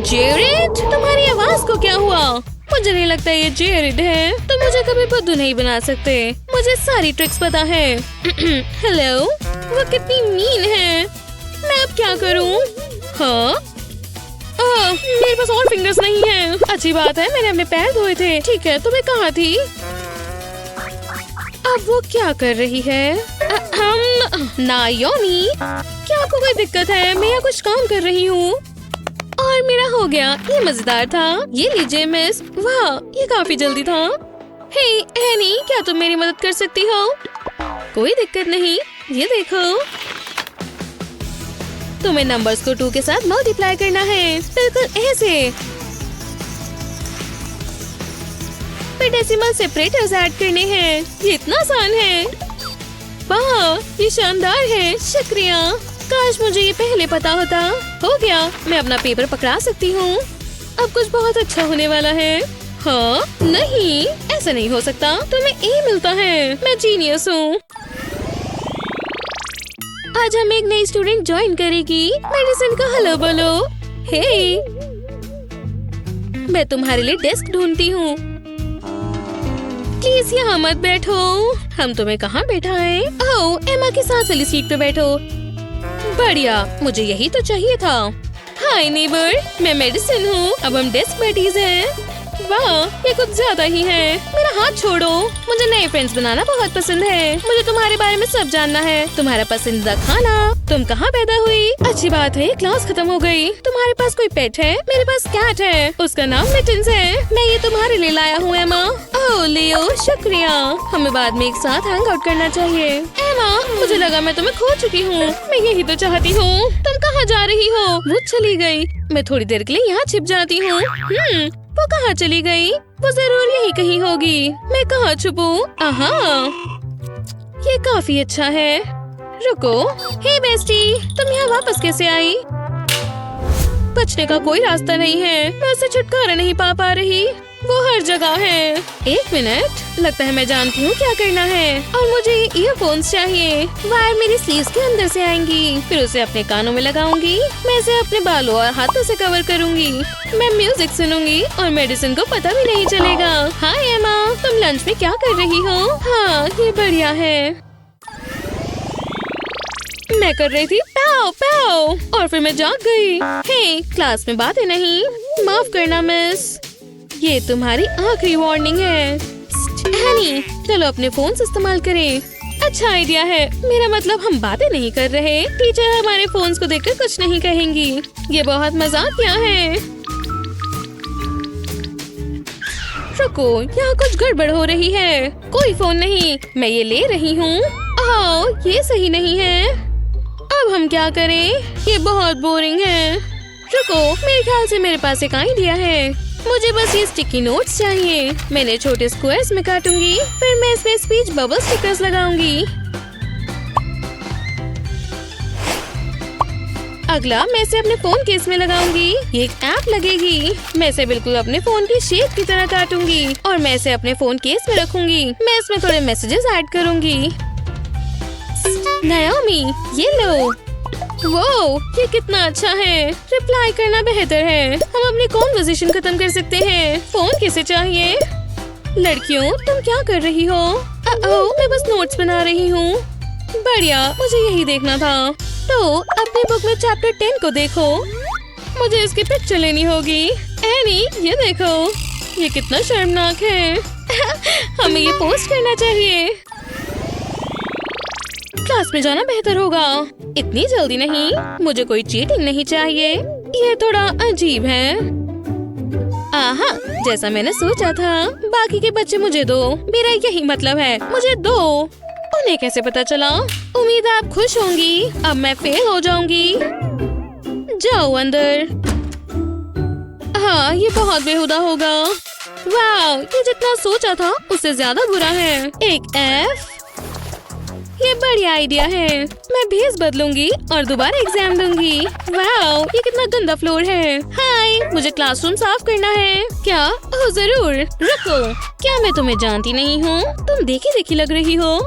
जेरिड, तुम्हारी आवाज को क्या हुआ? मुझे नहीं लगता ये जेरिड है। तुम मुझे कभी बुद्धू नहीं बना सकते। मुझे सारी ट्रिक्स पता है। हेलो, वो कितनी मीन है। मैं अब क्या करूं? हाँ, मेरे पास और फिंगर्स नहीं है। अच्छी बात है, मैंने अपने पैर धोए थे। ठीक है, तुम्हें कहाँ थी? अब वो क्या कर रही है? नायोमी, क्या आपको कोई दिक्कत है? मैं यहाँ कुछ काम कर रही हूँ और मेरा हो गया। ये मजेदार था। ये लीजिए मिस। वाह, ये काफी जल्दी था। हे एनी, क्या तुम मेरी मदद कर सकती हो? कोई दिक्कत नहीं। ये देखो, तुम्हें नंबर्स को 2 के साथ मल्टीप्लाई करना है। बिल्कुल ऐसे। फिर डेसिमल सेपरेटर्स ऐड करने हैं। ये इतना आसान है। वाह, ये शानदार है। शुक्रिया। काश मुझे ये पहले पता होता। हो गया, मैं अपना पेपर पकड़ा सकती हूँ। अब कुछ बहुत अच्छा होने वाला है। हाँ, नहीं, ऐसा नहीं हो सकता। तुम्हें ए मिलता है। मैं जीनियस हूँ। आज हम एक नई स्टूडेंट ज्वाइन करेगी। मेडिसिन का हेलो बोलो। हे, मैं तुम्हारे लिए डेस्क ढूंढती हूँ। प्लीज यहाँ मत बैठो। हम तुम्हें कहाँ बैठाएं? ओह, एमा के साथ वाली सीट पे बैठो। बढ़िया, मुझे यही तो चाहिए था। हाय नेबर, मैं मेडिसिन हूँ। अब हम डेस्क बडीज हैं। वाह, ये कुछ ज्यादा ही है। मेरा हाथ छोड़ो। मुझे नए फ्रेंड्स बनाना बहुत पसंद है। मुझे तुम्हारे बारे में सब जानना है। तुम्हारा पसंदीदा खाना, तुम कहाँ पैदा हुई। अच्छी बात है, क्लास खत्म हो गई। तुम्हारे पास कोई पेट है? मेरे पास कैट है, उसका नाम मिटन्स है। मैं ये तुम्हारे लिए लाया हूँ एमा। ओह लियो, शुक्रिया। हमें बाद में एक साथ हैंग आउट करना चाहिए। एमा, मुझे लगा मैं तुम्हें खो चुकी हूँ। मैं यही तो चाहती हूँ। तुम कहाँ जा रही हो? वो चली गई। मैं थोड़ी देर के लिए यहाँ छिप जाती हूँ। वो कहाँ चली गई? वो जरूर यही कहीं होगी। मैं कहाँ छुपूं? आहा, ये काफी अच्छा है। रुको, हे बेस्टी, तुम यहाँ वापस कैसे आई? बचने का कोई रास्ता नहीं है। मैं उससे छुटकारा नहीं पा रही। वो हर जगह है। एक मिनट, लगता है मैं जानती हूँ क्या करना है। और मुझे ईयरफोन्स चाहिए। वायर मेरी स्लीव्स के अंदर से आएंगी। फिर उसे अपने कानों में लगाऊंगी। मैं इसे अपने बालों और हाथों से कवर करूंगी। मैं म्यूजिक सुनूंगी और मेडिसिन को पता भी नहीं चलेगा। हाय एमा, तुम लंच में क्या कर रही हो? हाँ, ये बढ़िया है। मैं कर रही थी पाव पाव और फिर मैं जाग गई। हे, क्लास में बातें नहीं। माफ करना मिस, ये तुम्हारी आखिरी वार्निंग है। एनी, चलो चलो अपने फोन इस्तेमाल करें। अच्छा आइडिया है। मेरा मतलब हम बातें नहीं कर रहे। टीचर हमारे फोन्स को देखकर कुछ नहीं कहेंगी। ये बहुत मजाकिया है। रुको, यहाँ कुछ गड़बड़ हो रही है। कोई फोन नहीं, मैं ये ले रही हूँ। ओह, ये सही नहीं है। अब हम क्या करें? ये बहुत बोरिंग है। रुको, मेरे ख्याल से मेरे पास एक आइडिया है। मुझे बस ये स्टिकी नोट्स चाहिए। मैंने छोटे स्क्वायर्स में काटूंगी, फिर मैं इसमें स्पीच बबल स्टिकर्स लगाऊंगी। अगला मैं इसे अपने फोन केस में लगाऊंगी। ये एक ऐप लगेगी। मैं इसे बिल्कुल अपने फोन की शेप की तरह काटूंगी और मैं इसे अपने फोन केस में रखूंगी। मैं इसमें थोड़े मैसेजेस ऐड करूंगी। नाओमी, ये लो। वो, ये कितना अच्छा है। रिप्लाई करना बेहतर है। हम अपनी कॉन्वर्सेशन खत्म कर सकते हैं। फोन किसे चाहिए? लड़कियों, तुम क्या कर रही हो? मैं बस नोट्स बना रही हूँ। बढ़िया, मुझे यही देखना था। तो अपनी बुक में चैप्टर 10 को देखो। मुझे इसकी पिक्चर लेनी होगी। एनी, ये देखो, ये कितना शर्मनाक है। हमें ये पोस्ट करना चाहिए। क्लास में जाना बेहतर होगा। इतनी जल्दी नहीं, मुझे कोई चीटिंग नहीं चाहिए। ये थोड़ा अजीब है। आहा, जैसा मैंने सोचा था। बाकी के बच्चे मुझे दो। मेरा यही मतलब है, मुझे दो। उन्हें कैसे पता चला? उम्मीद है आप खुश होंगी। अब मैं फेल हो जाऊंगी। जाओ अंदर। हाँ, ये बहुत बेहुदा होगा। वाह, ये जितना सोचा था उससे ज्यादा बुरा है। एक F। ये बढ़िया आइडिया है। मैं भेस बदलूंगी और दोबारा एग्जाम दूंगी। वाह, ये कितना गंदा फ्लोर है। हाय, मुझे क्लासरूम साफ करना है। क्या? ओह जरूर। रुको, क्या मैं तुम्हें जानती नहीं हूँ? तुम देखी देखी लग रही हो।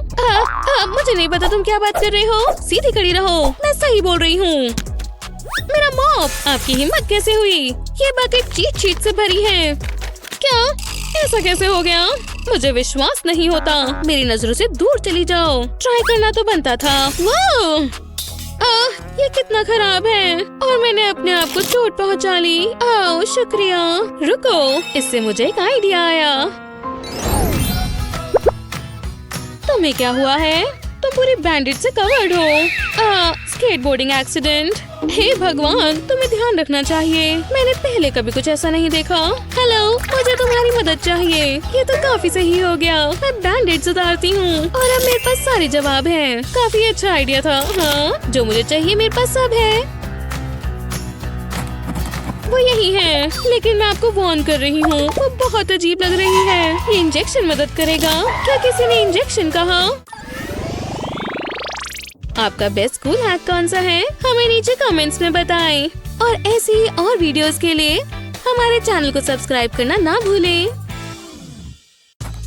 मुझे नहीं पता तुम क्या बात कर रहे हो। सीधी खड़ी रहो, मैं सही बोल रही हूँ। मेरा मॉप, आपकी हिम्मत कैसे हुई? ये बकेट चीट शीट से भरी है। क्या? ऐसा कैसे हो गया? मुझे विश्वास नहीं होता। मेरी नजरों से दूर चली जाओ। ट्राई करना तो बनता था। वाह, ये कितना खराब है और मैंने अपने आप को चोट पहुंचा ली। शुक्रिया। रुको, इससे मुझे एक आइडिया आया। तुम्हें क्या हुआ है? तुम पूरी बैंडेज से कवर्ड हो। Skateboarding accident. हे भगवान, तुम्हें ध्यान रखना चाहिए। मैंने पहले कभी कुछ ऐसा नहीं देखा। हेलो, मुझे तुम्हारी मदद चाहिए। ये तो काफी सही हो गया। मैं बैंडेज उतारती हूँ और अब मेरे पास सारे जवाब हैं। काफी अच्छा आइडिया था। हाँ, जो मुझे चाहिए मेरे पास सब है। वो यही है, लेकिन मैं आपको वार्न कर रही हूँ, वो बहुत अजीब लग रही है। ये इंजेक्शन मदद करेगा? क्या किसी ने इंजेक्शन कहा? आपका बेस्ट स्कूल हैक कौन सा है? हमें नीचे कमेंट्स में बताएं। और ऐसी और वीडियोस के लिए हमारे चैनल को सब्सक्राइब करना ना भूलें।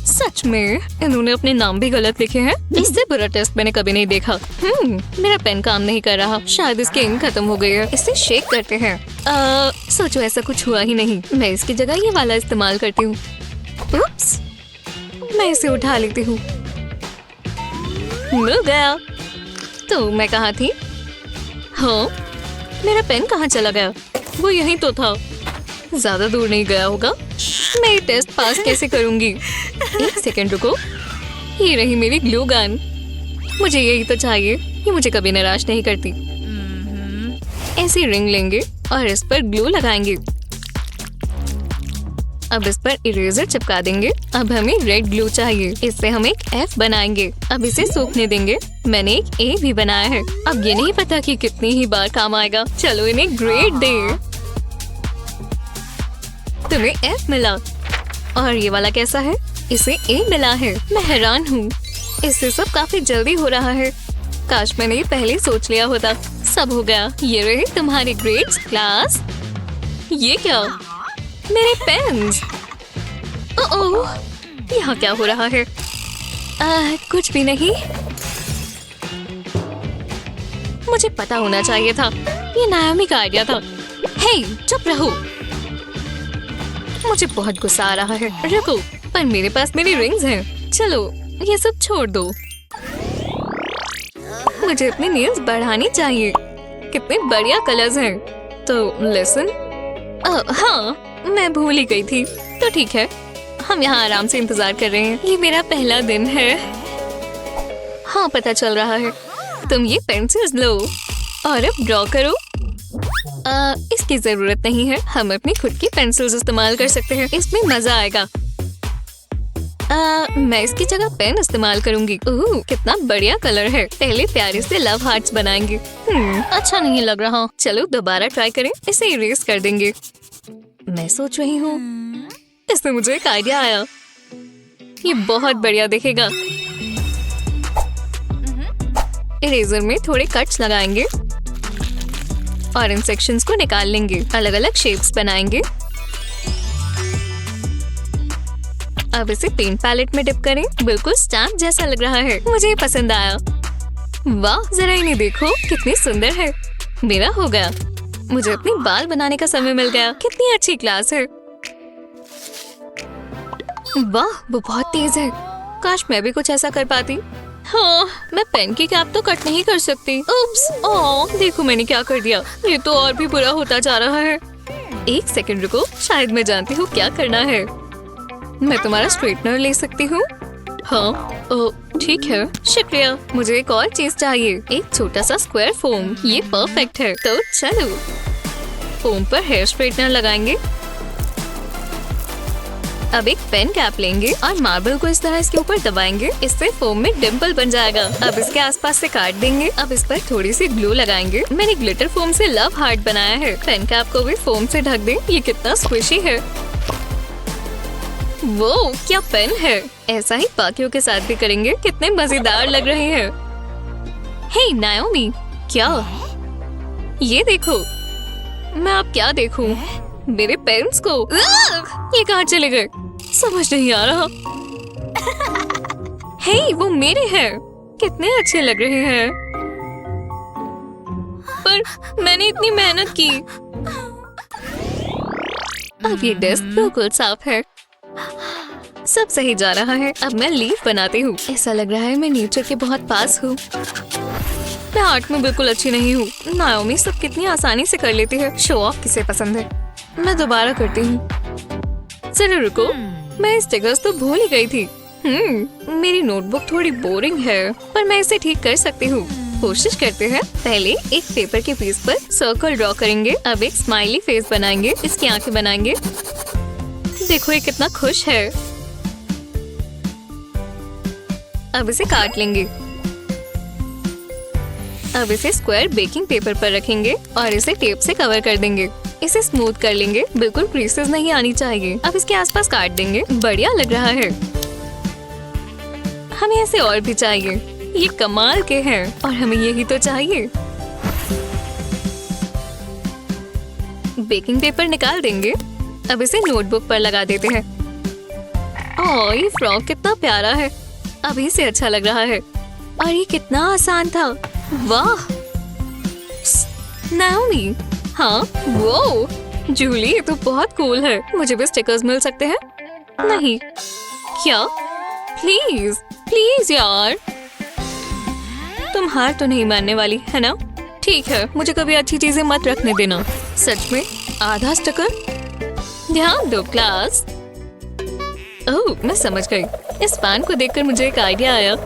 सच में इन्होंने अपने नाम भी गलत लिखे हैं। इससे बुरा टेस्ट मैंने कभी नहीं देखा। मेरा पेन काम नहीं कर रहा। शायद इसकी इंक खत्म हो गई है। इसे शेक करते हैं। सोचो ऐसा कुछ हुआ ही नहीं। मैं इसकी जगह ये वाला इस्तेमाल करती हूँ। उप्स, मैं इसे उठा लेती हूँ। मिल गया। तो मैं कहाँ थी? हाँ, मेरा पेन कहाँ चला गया? वो यहीं तो था। ज्यादा दूर नहीं गया होगा। मैं ये टेस्ट पास कैसे करूंगी? एक सेकंड रुको। ये रही मेरी ग्लू गन। मुझे यही तो चाहिए। ये मुझे कभी निराश नहीं करती। ऐसी रिंग लेंगे और इस पर ग्लू लगाएंगे। अब इस पर इरेजर चिपका देंगे। अब हमें रेड ग्लू चाहिए। इससे हम एक F बनाएंगे। अब इसे सूखने देंगे। मैंने एक A भी बनाया है। अब ये नहीं पता कि कितनी ही बार काम आएगा। चलो इन्हें ग्रेड दे। तुम्हें F मिला और ये वाला कैसा है? इसे A मिला है। मैं हैरान हूँ। इससे सब काफी जल्दी हो रहा है। काश मैंने ये पहले ही सोच लिया होता। सब हो गया। ये रहे तुम्हारे ग्रेड्स क्लास। ये क्या? मेरे पेन्स। ओह, यहाँ क्या हो रहा है? कुछ भी नहीं। मुझे पता होना चाहिए था। ये नाओमी का आइडिया था। हे, चुप रहो। मुझे बहुत गुस्सा आ रहा है। रुको, पर मेरे पास मेरी रिंग्स हैं। चलो, ये सब छोड़ दो। मुझे अपने नेल्स बढ़ानी चाहिए। कितने बढ़िया कलर्स हैं। तो लिसन। हाँ, मैं भूल ही गई थी। तो ठीक है, हम यहाँ आराम से इंतजार कर रहे हैं। ये मेरा पहला दिन है। हाँ, पता चल रहा है। तुम ये पेंसिल्स लो और अब ड्रॉ करो। इसकी जरूरत नहीं है, हम अपनी खुद की पेंसिल्स इस्तेमाल कर सकते हैं। इसमें मजा आएगा। मैं इसकी जगह पेन इस्तेमाल करूंगी। ओह, कितना बढ़िया कलर है। पहले प्यारे से लव हार्ट्स बनाएंगे। अच्छा नहीं लग रहा। चलो दोबारा ट्राई करें। इसे इरेज कर देंगे। मैं सोच रही हूँ, इससे मुझे एक आइडिया आया। ये बहुत बढ़िया दिखेगा। इरेजर में थोड़े कट्स लगाएंगे और इन सेक्शंस को निकाल लेंगे। अलग अलग शेप्स बनाएंगे। अब इसे पेंट पैलेट में डिप करें। बिल्कुल स्टैम्प जैसा लग रहा है। मुझे पसंद आया। वाह, जरा इन्हें देखो, कितनी सुंदर है। मेरा हो गया। मुझे अपने बाल बनाने का समय मिल गया। कितनी अच्छी क्लास है। वाह, वो बहुत तेज है। काश मैं भी कुछ ऐसा कर पाती। हाँ, मैं पेन की कैप तो कट नहीं कर सकती। उप्स, ओह, देखो मैंने क्या कर दिया। ये तो और भी बुरा होता जा रहा है। एक सेकंड रुको, शायद मैं जानती हूँ क्या करना है। मैं तुम्हारा स्ट्रेटनर ले सकती हूँ? हाँ, ठीक है, शुक्रिया। मुझे एक और चीज चाहिए। एक छोटा सा स्क्वायर फोम। ये परफेक्ट है। तो चलो, फोम पर हेयर स्ट्रेटनर लगाएंगे। अब एक पेन कैप लेंगे और मार्बल को इस तरह इसके ऊपर दबाएंगे। इससे फोम में डिम्पल बन जाएगा। अब इसके आसपास से काट देंगे। अब इस पर थोड़ी सी ग्लू लगाएंगे। मैंने ग्लिटर फोम से लव हार्ट बनाया है। पेन कैप को भी फोम से ढक दें। ये कितना स्क्विशी है। वो क्या पेन है। ऐसा ही बाकियों के साथ भी करेंगे। कितने मजेदार लग रहे हैं। हे नाओमी, क्या? ये देखो। मैं अब क्या देखूं? मेरे पेरेंट्स को। ये कहाँ चले गए? समझ नहीं आ रहा। हे, वो मेरे हैं। कितने अच्छे लग रहे हैं। पर मैंने इतनी मेहनत की। अब ये डेस्क बिल्कुल साफ है। सब सही जा रहा है। अब मैं लीफ बनाती हूँ। ऐसा लग रहा है मैं नेचर के बहुत पास हूँ। मैं आर्ट में बिल्कुल अच्छी नहीं हूँ। नाओमी सब कितनी आसानी से कर लेती है। शो ऑफ किसे पसंद है। मैं दोबारा करती हूँ। चलो रुको, मैं स्टिकर्स तो भूल ही गई थी। मेरी नोटबुक थोड़ी बोरिंग है, पर मैं इसे ठीक कर सकती हूँ। कोशिश करते हैं। पहले एक पेपर के पीस पर सर्कल ड्रॉ करेंगे। अब एक स्माइली फेस बनाएंगे। इसकी आंखें बनाएंगे। देखो ये कितना खुश है। अब इसे काट लेंगे। अब इसे स्क्वायर बेकिंग पेपर पर रखेंगे और इसे टेप से कवर कर देंगे। इसे स्मूथ कर लेंगे। बिल्कुल क्रीसेस नहीं आनी चाहिए। अब इसके आसपास काट देंगे। बढ़िया लग रहा है। हमें ऐसे और भी चाहिए। ये कमाल के हैं और हमें यही तो चाहिए। बेकिंग पेपर निकाल देंगे। अब इसे नोटबुक पर लगा देते हैं। ओह, ये फ्रॉक कितना प्यारा है। अभी से अच्छा लग रहा है। और ये कितना आसान था। वाह नाओमी। हाँ, वो जूली, ये तो बहुत कूल है। मुझे भी स्टिकर्स मिल सकते हैं? नहीं। क्या? प्लीज प्लीज यार। तुम हार तो नहीं मानने वाली है ना? ठीक है, मुझे कभी अच्छी चीजें मत रखने देना। सच में आधा स्टिकर? ध्यान दो क्लास। ओह, मैं समझ गई। इस फैन को देखकर मुझे एक आइडिया आया।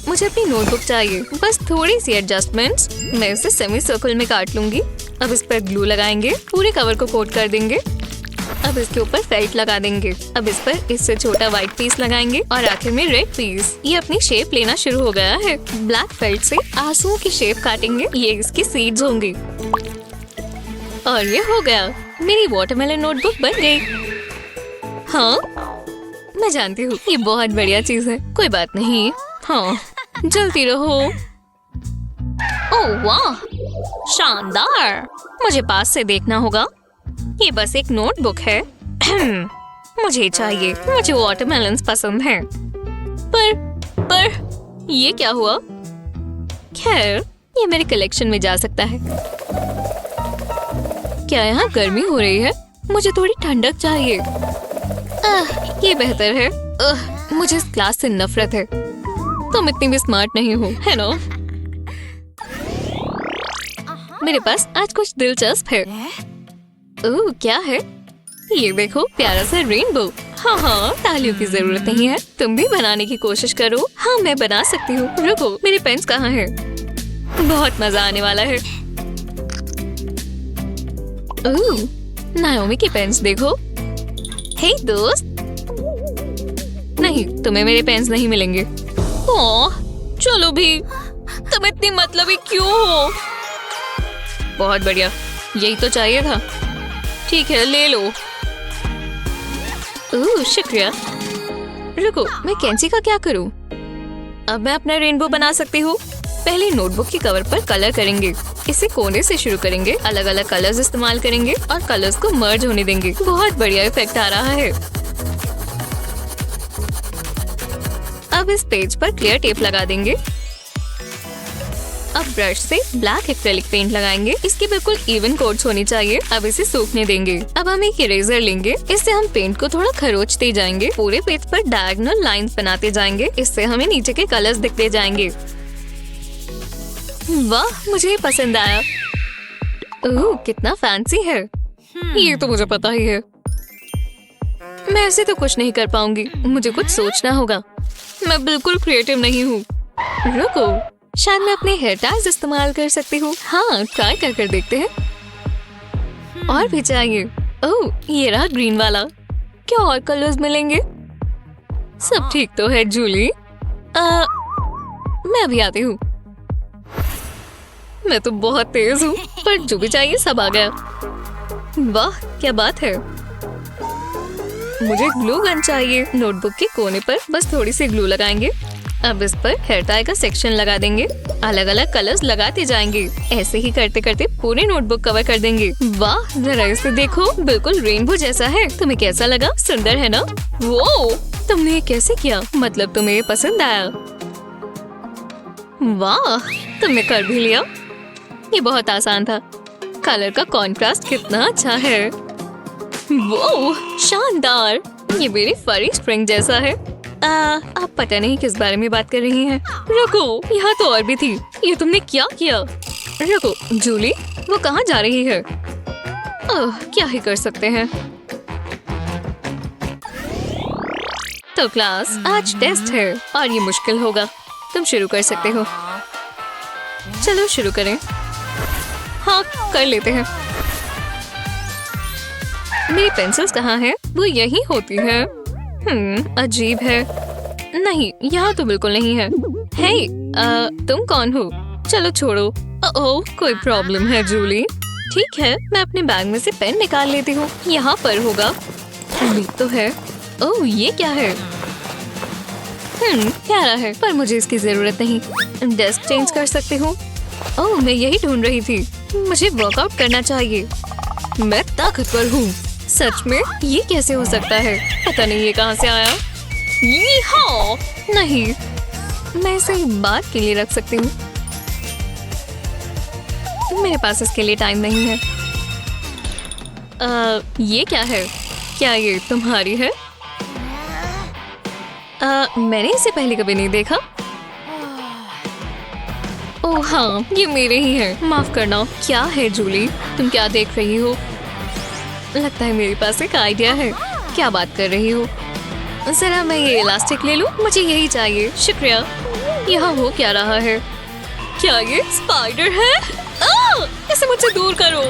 मुझे अपनी नोटबुक चाहिए। बस थोड़ी सी एडजस्टमेंट्स। मैं इसे सेमी सर्कल में काट लूंगी। अब इस पर ग्लू लगाएंगे। पूरे कवर को कोट कर देंगे। अब इसके ऊपर फेल्ट लगा देंगे। अब इस पर इससे छोटा व्हाइट पीस लगाएंगे और आखिर में रेड पीस। ये अपनी शेप लेना शुरू हो गया है। ब्लैक फेल्ट से आंसुओं की शेप काटेंगे। ये इसकी सीड्स होंगी। और ये हो गया। मेरी वाटरमेलन नोटबुक बन गई। हाँ, मैं जानती हूँ ये बहुत बढ़िया चीज है। कोई बात नहीं। हाँ, जल्दी रहो। ओह वाह, शानदार। मुझे पास से देखना होगा। ये बस एक नोटबुक है। मुझे चाहिए। मुझे वाटरमेलन्स पसंद हैं। पर ये क्या हुआ? खैर, ये मेरे कलेक्शन में जा सकता है। क्या यहाँ गर्मी हो रही है? मुझे थोड़ी ठंडक चाहिए। ये बेहतर है। मुझे इस क्लास से नफरत है। तुम इतनी भी स्मार्ट नहीं हो, है ना? मेरे पास आज कुछ दिलचस्प है। ओह, क्या है? ये देखो प्यारा सा रेनबो। हाँ, तालियों की जरूरत नहीं है, तुम भी बनाने की कोशिश करो। हाँ, मैं बना सकती हूँ। रुको, मेरे पेन्स कहाँ है? बहुत मजा आने वाला है। ओह, नाओमी की पेन्स देखो। हे दोस्त, नहीं, तुम्हें मेरे पेन्स नहीं मिलेंगे। ओह, चलो भी, तुम इतनी मतलबी क्यों हो? बहुत बढ़िया, यही तो चाहिए था। ठीक है, ले लो। ओह, शुक्रिया। रुको, मैं कैंची का क्या करूं? अब मैं अपना रेनबो बना सकती हूँ। पहले नोटबुक की कवर पर कलर करेंगे। इसे कोने से शुरू करेंगे, अलग अलग कलर्स इस्तेमाल करेंगे और कलर्स को मर्ज होने देंगे। बहुत बढ़िया इफेक्ट आ रहा है। अब इस पेज पर क्लियर टेप लगा देंगे। अब ब्रश से ब्लैक एक्रेलिक पेंट लगाएंगे। इसकी बिल्कुल इवन कोट्स होनी चाहिए। अब इसे सूखने देंगे। अब हम एक इरेजर लेंगे। इससे हम पेंट को थोड़ा खरोचते जाएंगे। पूरे पेज पर डायगोनल लाइंस बनाते जाएंगे। इससे हमें नीचे के कलर्स दिखते जाएंगे। वाह, मुझे ये पसंद आया। ओह, कितना फैंसी है। ये तो मुझे पता ही है। मैं ऐसे तो कुछ नहीं कर पाऊंगी। मुझे कुछ सोचना होगा। मैं बिल्कुल क्रिएटिव नहीं हूँ। रुको, शायद मैं अपने हेयर टाइज इस्तेमाल कर सकती हूँ। हाँ, ट्राई कर देखते हैं। और भी चाहिए। ओह, ये रहा ग्रीन वाला। क्या और कलर्स मिलेंगे? सब ठीक तो है जूली। मैं अभी आती हूँ। मैं तो बहुत तेज हूँ, पर जो भी चाहिए सब आ गया। वाह, क्या बात है। मुझे ग्लू गन चाहिए। नोटबुक के कोने पर बस थोड़ी सी ग्लू लगाएंगे। अब इस पर हेयर टाई का सेक्शन लगा देंगे। अलग अलग कलर्स लगाते जाएंगे। ऐसे ही करते करते पूरी नोटबुक कवर कर देंगे। वाह, जरा इसे देखो, बिल्कुल रेनबो जैसा है। तुम्हें कैसा लगा? सुंदर है ना? वो तुमने ये कैसे किया? मतलब तुम्हें ये पसंद आया? वाह, तुमने कर भी लिया। ये बहुत आसान था। कलर का कॉन्ट्रास्ट कितना अच्छा है। वो शानदार। ये मेरी फरी स्प्रिंग जैसा है। आप पता नहीं किस बारे में बात कर रही हैं। रुको, यहाँ तो और भी थी। ये तुमने क्या किया? रुको जूली, वो कहाँ जा रही है? क्या ही कर सकते हैं। तो क्लास, आज टेस्ट है और ये मुश्किल होगा। तुम शुरू कर सकते हो। चलो शुरू करें। हाँ, कर लेते हैं। मेरी पेंसिल्स कहाँ हैं? वो यहीं होती है। अजीब है। नहीं, यहाँ तो बिल्कुल नहीं है। हे, तुम कौन हो? चलो छोड़ो। ओह, कोई प्रॉब्लम है जूली? ठीक है, मैं अपने बैग में से पेन निकाल लेती हूँ। यहाँ पर होगा। उम्मीद तो है। ओह, ये क्या है? प्यारा है, पर मुझे इसकी जरूरत नहीं। डेस्क चेंज कर सकती हूँ। ओह, मैं यही ढूंढ रही थी। मुझे वर्कआउट करना चाहिए। मैं ताकतवर हूँ। सच में? ये कैसे हो सकता है? पता नहीं ये कहाँ से आया। हाँ, नहीं, मैं इसे बात के लिए रख सकती हूँ। मेरे पास इसके लिए टाइम नहीं है। ये क्या है? क्या ये तुम्हारी है? मैंने इसे पहले कभी नहीं देखा। ओह हाँ, ये मेरे ही है। माफ करना। क्या है जूली? तुम क्या देख रही हो? लगता है मेरे पास एक आइडिया है। क्या बात कर रही हो? जरा मैं ये इलास्टिक ले लूं। मुझे यही चाहिए। शुक्रिया। यहाँ हो क्या रहा है? क्या ये स्पाइडर है? इसे मुझसे दूर करो।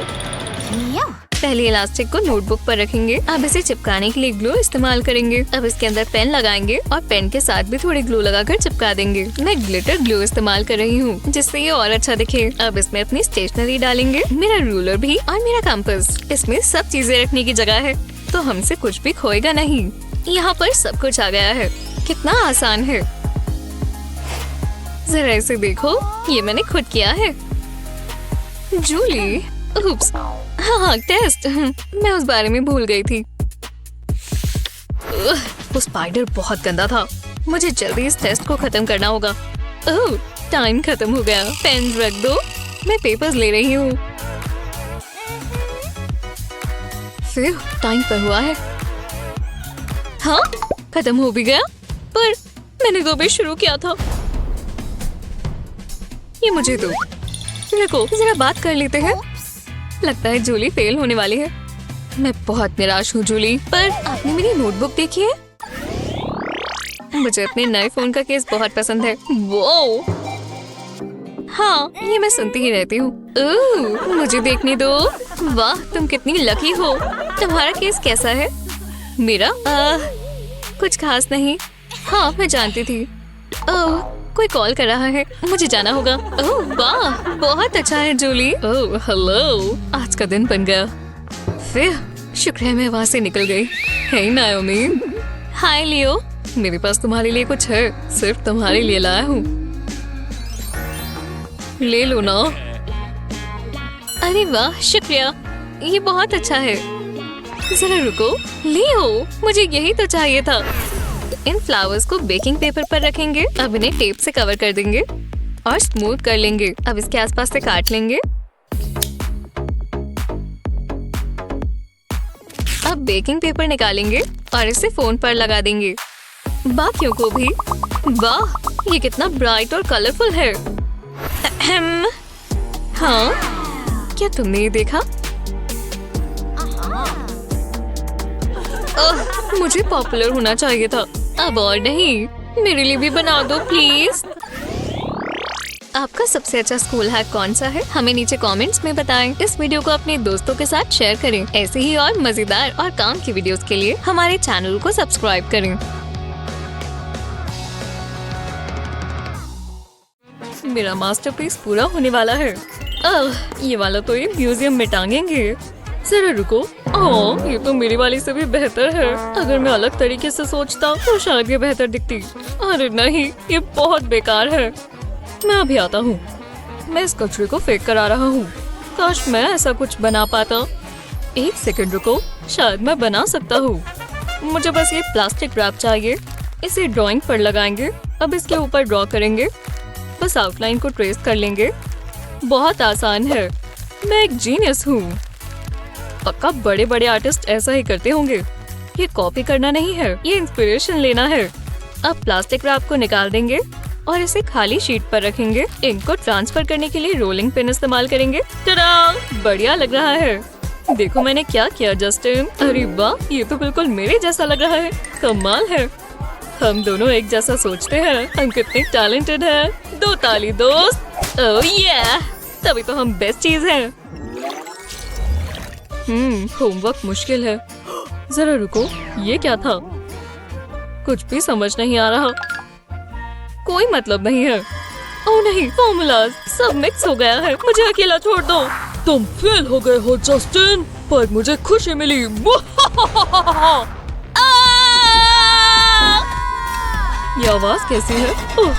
पहले इलास्टिक को नोटबुक पर रखेंगे। अब इसे चिपकाने के लिए ग्लू इस्तेमाल करेंगे। अब इसके अंदर पेन लगाएंगे और पेन के साथ भी थोड़ी ग्लू लगाकर चिपका देंगे। मैं ग्लिटर ग्लू इस्तेमाल कर रही हूँ, जिससे ये और अच्छा दिखे। अब इसमें अपनी स्टेशनरी डालेंगे, मेरा रूलर भी और मेरा कंपास। इसमें सब चीजें रखने की जगह है, तो हमसे कुछ भी खोएगा नहीं। यहाँ पर सब कुछ आ गया है। कितना आसान है। जरा इसे देखो, ये मैंने खुद किया है। जूली, उप्स, हाँ टेस्ट। मैं उस बारे में भूल गई थी। वो स्पाइडर बहुत गंदा था। मुझे जल्दी इस टेस्ट को खत्म करना होगा। ओह, टाइम खत्म हो गया। पेन रख दो, मैं पेपर्स ले रही हूँ। फिर टाइम पर हुआ है। हाँ, खत्म हो भी गया, पर मैंने तो भी शुरू किया था। ये मुझे दो। रुको, जरा बात कर लेते हैं। लगता है जूली फेल होने वाली है। मैं बहुत निराश हूँ जूली, पर आपने मेरी नोटबुक देखी है? मुझे अपने नए फोन का केस बहुत पसंद है। वो हाँ, ये मैं सुनती ही रहती हूँ। मुझे देखने दो। वाह, तुम कितनी लकी हो। तुम्हारा केस कैसा है? मेरा कुछ खास नहीं। हाँ, मैं जानती थी। ओह, कोई कॉल कर रहा है, मुझे जाना होगा। ओह वाह, बहुत अच्छा है जूली। ओह हेलो, आज का दिन बन गया। फिर शुक्र है मैं वहाँ से निकल गई। हे नाओमी। हाय लियो, मेरे पास तुम्हारे लिए कुछ है, सिर्फ तुम्हारे लिए लाया हूँ। ले लो ना। अरे वाह, शुक्रिया, ये बहुत अच्छा है। जरा रुको, लियो, मुझे यही तो चाहिए था। इन फ्लावर्स को बेकिंग पेपर पर रखेंगे। अब इन्हें टेप से कवर कर देंगे और स्मूथ कर लेंगे। अब इसके आसपास से काट लेंगे। अब बेकिंग पेपर निकालेंगे और इसे फोन पर लगा देंगे। बाकियों को भी। वाह, ये कितना ब्राइट और कलरफुल है। हाँ, क्या तुमने ये देखा? मुझे पॉपुलर होना चाहिए था। अब और नहीं, मेरे लिए भी बना दो प्लीज। आपका सबसे अच्छा स्कूल हैक कौन सा है? हमें नीचे कमेंट्स में बताएं। इस वीडियो को अपने दोस्तों के साथ शेयर करें। ऐसे ही और मजेदार और काम की वीडियोस के लिए हमारे चैनल को सब्सक्राइब करें। मेरा मास्टरपीस पूरा होने वाला है। ये वाला तो ये म्यूजियम में टांगेंगे। जरा रुको, ओह, ये तो मेरी वाली से भी बेहतर है। अगर मैं अलग तरीके से सोचता तो शायद ये बेहतर दिखती। अरे नहीं, ये बहुत बेकार है। मैं अभी आता हूँ। मैं इस कचरे को फेंक कर आ रहा हूँ। काश मैं ऐसा कुछ बना पाता। एक सेकंड रुको, शायद मैं बना सकता हूँ। मुझे बस ये प्लास्टिक रैप चाहिए। इसे ड्राइंग पर लगाएंगे। अब इसके ऊपर ड्रॉ करेंगे। बस आउटलाइन को ट्रेस कर लेंगे। बहुत आसान है। मैं एक जीनियस हूँ। पक्का बड़े बड़े आर्टिस्ट ऐसा ही करते होंगे। ये कॉपी करना नहीं है, ये इंस्पिरेशन लेना है। अब प्लास्टिक रैप को निकाल देंगे और इसे खाली शीट पर रखेंगे। इंक को ट्रांसफर करने के लिए रोलिंग पिन इस्तेमाल करेंगे। टडा! बढ़िया लग रहा है। देखो मैंने क्या किया जस्टिन। अरे वाह, ये तो बिल्कुल मेरे जैसा लग रहा है। कमाल है। हम दोनों एक जैसा सोचते हैं। हम कितने टैलेंटेड हैं। दो ताली दोस्त। ओह yeah! तभी तो हम बेस्ट चीज हैं। होमवर्क मुश्किल है। जरा रुको, ये क्या था? कुछ भी समझ नहीं आ रहा। कोई मतलब नहीं है। ओह नहीं, फॉर्मूलाज सब मिक्स हो गया है। मुझे अकेला छोड़ दो। तुम फेल हो गए हो जस्टिन, पर मुझे खुशी मिली। ये आवाज कैसी है? ओह,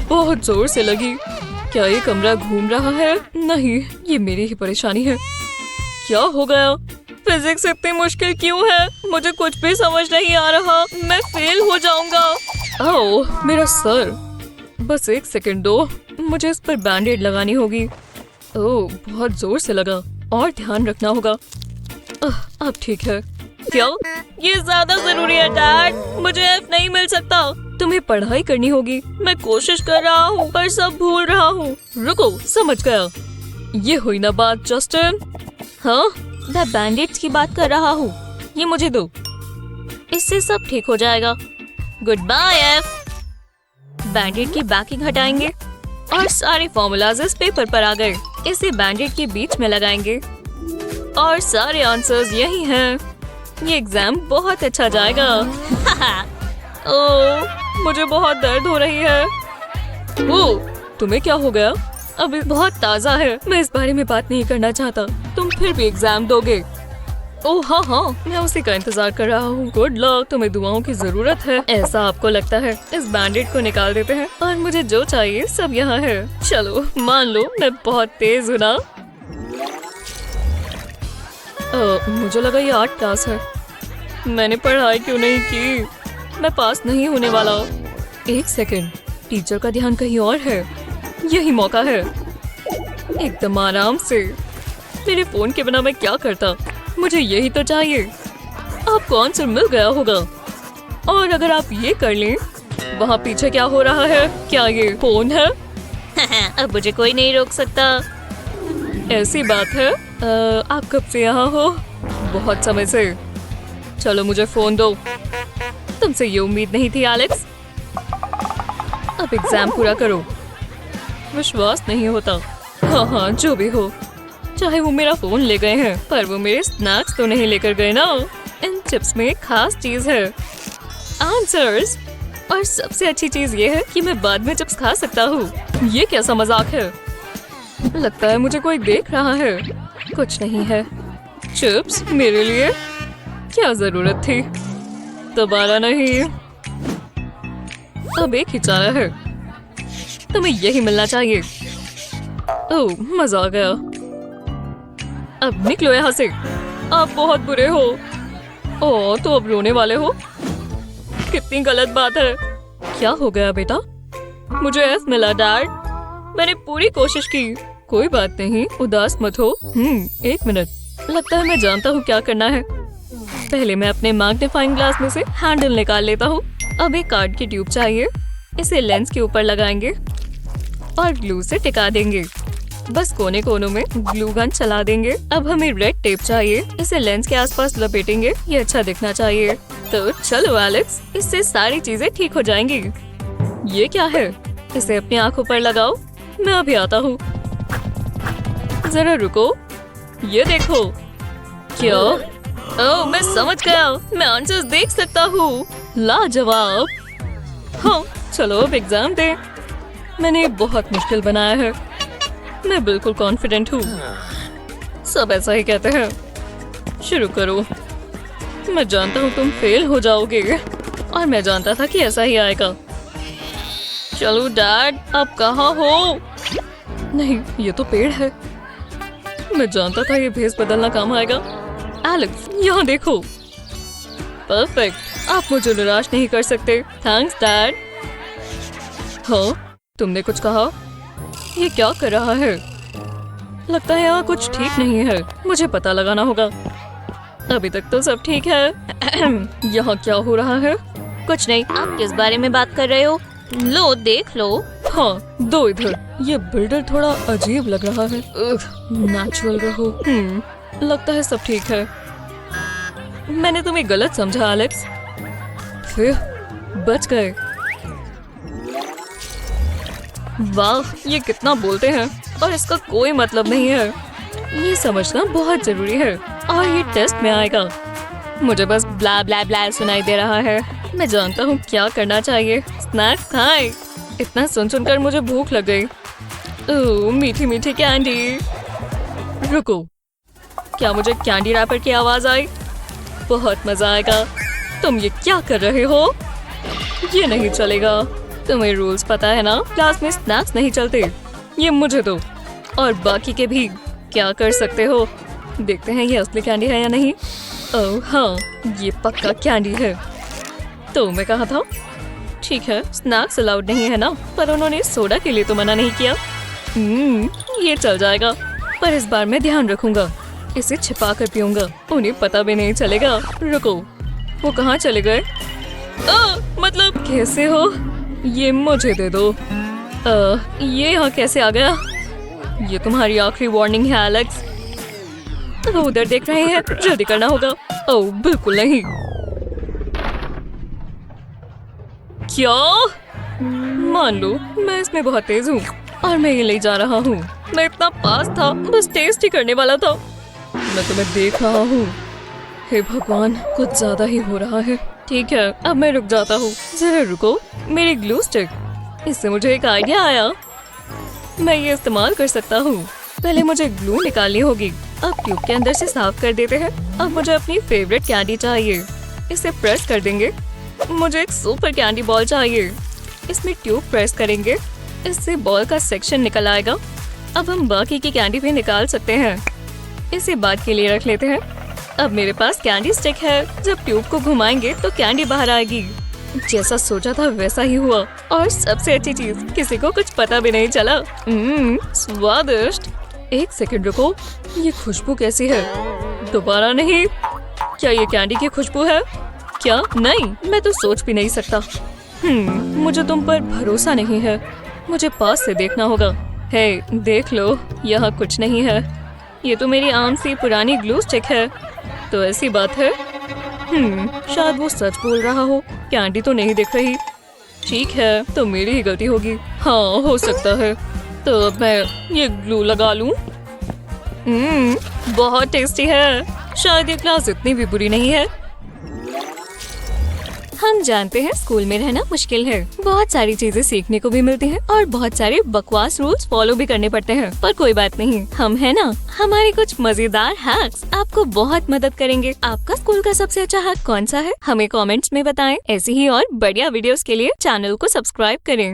बहुत जोर से लगी। क्या ये कमरा घूम रहा है? नहीं, ये मेरी ही परेशानी है। क्या हो गया? फिजिक्स इतनी मुश्किल क्यों है? मुझे कुछ भी समझ नहीं आ रहा। मैं फेल हो जाऊंगा। ओह, मेरा सर। बस एक सेकंड दो, मुझे इस पर बैंडेड लगानी होगी। ओह, बहुत जोर से लगा और ध्यान रखना होगा। अब ठीक है। क्या? ये ज्यादा जरूरी है डैड। मुझे एफ नहीं मिल सकता। तुम्हें पढ़ाई करनी होगी। मैं कोशिश कर रहा हूँ पर सब भूल रहा हूँ। रुको, समझ गया। ये हुई ना बात जस्टिन। हाँ, मैं बैंडेड्स की बात कर रहा हूँ। ये मुझे दो, इससे सब ठीक हो जाएगा। Good bye F. बैंडेड की बैकिंग हटाएंगे और सारे फॉर्मूलाज इस पेपर पर आ गए। इसे बैंडेड के बीच में लगाएंगे और सारे आंसर्स यही हैं। ये एग्जाम बहुत अच्छा जाएगा। ओह, मुझे बहुत दर्द हो रही है। ओह, तुम्हें क्या हो गया? अभी बहुत ताज़ा है। मैं इस बारे में बात नहीं करना चाहता। तुम फिर भी एग्जाम दोगे। ओह हाँ हाँ, मैं उसी का इंतजार कर रहा हूँ। गुड लक, तुम्हें दुआओं की जरूरत है। ऐसा आपको लगता है? इस बैंडेड को निकाल देते हैं और मुझे जो चाहिए सब यहाँ है। चलो मान लो मैं बहुत तेज हूँ ना। मुझे लगा ये आर्ट क्लास है। मैंने पढ़ाई क्यों नहीं की? मैं पास नहीं होने वाला। एक सेकंड, टीचर का ध्यान कहीं और है। यही मौका है। एकदम आराम से। मेरे फोन के बिना मैं क्या करता? मुझे यही तो चाहिए। आपको आंसर मिल गया होगा। और अगर आप ये कर लें, वहाँ पीछे क्या हो रहा है? क्या ये फोन है? अब मुझे कोई नहीं रोक सकता। ऐसी बात है। आप कब से यहाँ हो? बहुत समय से। चलो मुझे फोन दो। तुमसे ये उम्मीद नहीं थी एलेक्स। अब एग्जाम पूरा करो। विश्वास नहीं होता। हाँ हाँ जो भी हो, चाहे वो मेरा फोन ले गए हैं पर वो मेरे स्नैक्स तो नहीं लेकर गए ना। इन चिप्स में एक खास चीज है, आंसर्स। और सबसे अच्छी चीज ये है कि मैं बाद में चिप्स खा सकता हूँ। ये कैसा मजाक है? लगता है मुझे कोई देख रहा है। कुछ नहीं है। चिप्स मेरे लिए? क्या जरूरत थी? दोबारा नहीं। अब एक ही चारा है। तुम्हें यही मिलना चाहिए। ओह मजा आ गया। अब निकलो यहाँ से। आप बहुत बुरे हो। ओह तो अब रोने वाले हो? कितनी गलत बात है। क्या हो गया बेटा? मुझे एफ मिला डैड। मैंने पूरी कोशिश की। कोई बात नहीं, उदास मत हो। एक मिनट। लगता है मैं जानता हूँ क्या करना है। पहले मैं अपने मैग्नीफाइंग ग्लास में से हैंडल निकाल लेता हूँ। अब एक कार्ड की ट्यूब चाहिए। इसे लेंस के ऊपर लगाएंगे और ग्लू से टिका देंगे। बस कोने कोनों में ग्लू गन चला देंगे। अब हमें रेड टेप चाहिए। इसे लेंस के आसपास लपेटेंगे। ये अच्छा दिखना चाहिए। तो चलो एलेक्स, इससे सारी चीजें ठीक हो जाएंगी। ये क्या है? इसे अपनी आंखों पर लगाओ। मैं अभी आता हूँ। जरा रुको, ये देखो। क्या? ओह मैं समझ गया। मैं आंसर्स देख सकता हूँ। लाजवाब। हाँ चलो अब एग्जाम दे। मैंने बहुत मुश्किल बनाया है। मैं बिल्कुल कॉन्फिडेंट हूँ। सब ऐसा ही कहते हैं। शुरू करो। मैं जानता हूँ तुम फेल हो जाओगे और मैं जानता था कि ऐसा ही आएगा। चलो डैड, आप कहाँ हो? नहीं, ये तो पेड़ है। मैं जानता था ये भेस बदलना काम आएगा। एलेक्स यहाँ देखो। परफेक्ट। आप मुझे निराश नहीं कर सकते। Thanks dad. हाँ तुमने कुछ कहा? ये क्या कर रहा है? लगता है यहाँ कुछ ठीक नहीं है। मुझे पता लगाना होगा। अभी तक तो सब ठीक है। यहाँ क्या हो रहा है? कुछ नहीं। आप किस बारे में बात कर रहे हो? लो देख लो। हाँ दो इधर। ये बिल्डर थोड़ा अजीब लग रहा है। नेचुरल रहो। लगता है सब ठीक है। मैंने तुम्हें गलत समझा एलेक्स। फिर बच गए। वाह ये कितना बोलते हैं और इसका कोई मतलब नहीं है। ये समझना बहुत जरूरी है और ये टेस्ट में आएगा। मुझे बस ब्ला ब्ला ब्ला सुनाई दे रहा है। मैं जानता हूँ क्या करना चाहिए। स्नैक्स खाएं। इतना सुन सुनकर मुझे भूख लग गई। ओह मीठी मीठी कैंडी। रुको, क्या मुझे कैंडी रैपर की आवाज आई? बहुत मजा आएगा। तुम ये क्या कर रहे हो? ये नहीं चलेगा। तुम्हें रूल्स पता है ना, क्लास में स्नैक्स नहीं चलते। ये मुझे दो और बाकी के भी। क्या कर सकते हो? देखते हैं ये असली कैंडी है या नहीं। ओह हाँ ये पक्का कैंडी है। तो मैं कहा था। ठीक है स्नैक्स अलाउड नहीं है ना, पर उन्होंने सोडा के लिए तो मना नहीं किया। ये चल जाएगा, पर इस बार मैं ध्यान रखूंगा। इसे छिपा कर पीऊंगा। उन्हें पता भी नहीं चलेगा। रुको, वो कहाँ चले गए? मतलब कैसे हो? ये मुझे दे दो। ये यहाँ कैसे आ गया? ये तुम्हारी आखिरी वार्निंग है एलेक्स। वो उधर देख रहे हैं, जल्दी करना होगा। ओह बिल्कुल नहीं। क्या? मान लो मैं इसमें बहुत तेज हूँ और मैं ये ले जा रहा हूँ। मैं इतना पास था, बस टेस्ट ही करने वाला था। मैं तुम्हें देख रहा हूँ। हे भगवान, कुछ ज्यादा ही हो रहा है। ठीक है अब मैं रुक जाता हूँ। जरा रुको, मेरी ग्लू स्टिक। इससे मुझे एक आइडिया आया। मैं ये इस्तेमाल कर सकता हूँ। पहले मुझे ग्लू निकालनी होगी। अब ट्यूब के अंदर से साफ कर देते हैं। अब मुझे अपनी फेवरेट कैंडी चाहिए। इसे प्रेस कर देंगे। मुझे एक सुपर कैंडी बॉल चाहिए। इसमें ट्यूब प्रेस करेंगे, इससे बॉल का सेक्शन निकल आएगा। अब हम बाकी की कैंडी भी निकाल सकते हैं। इसे बाद के लिए रख लेते हैं। अब मेरे पास कैंडी स्टिक है। जब ट्यूब को घुमाएंगे तो कैंडी बाहर आएगी। जैसा सोचा था वैसा ही हुआ। और सबसे अच्छी चीज, किसी को कुछ पता भी नहीं चला। स्वादिष्ट। एक सेकंड रुको, ये खुशबू कैसी है? दोबारा नहीं। क्या ये कैंडी की खुशबू है? क्या? नहीं, मैं तो सोच भी नहीं सकता। मुझे तुम पर भरोसा नहीं है। मुझे पास से देखना होगा। हे देख लो, यहाँ कुछ नहीं है। ये तो मेरी आम सी पुरानी ग्लू स्टिक है। तो ऐसी बात है। शायद वो सच बोल रहा हो। कैंडी तो नहीं दिख रही। ठीक है, तो मेरी ही गलती होगी। हाँ, हो सकता है। तो अब मैं ये ग्लू लगा लूं। बहुत टेस्टी है। शायद ये क्लास इतनी भी बुरी नहीं है। हम जानते हैं स्कूल में रहना मुश्किल है। बहुत सारी चीजें सीखने को भी मिलती हैं और बहुत सारे बकवास रूल्स फॉलो भी करने पड़ते हैं। पर कोई बात नहीं, हम है ना, हमारे कुछ मजेदार हैक्स आपको बहुत मदद करेंगे। आपका स्कूल का सबसे अच्छा हैक कौन सा है? हमें कमेंट्स में बताएं। ऐसी ही और बढ़िया वीडियोस के लिए चैनल को सब्सक्राइब करें।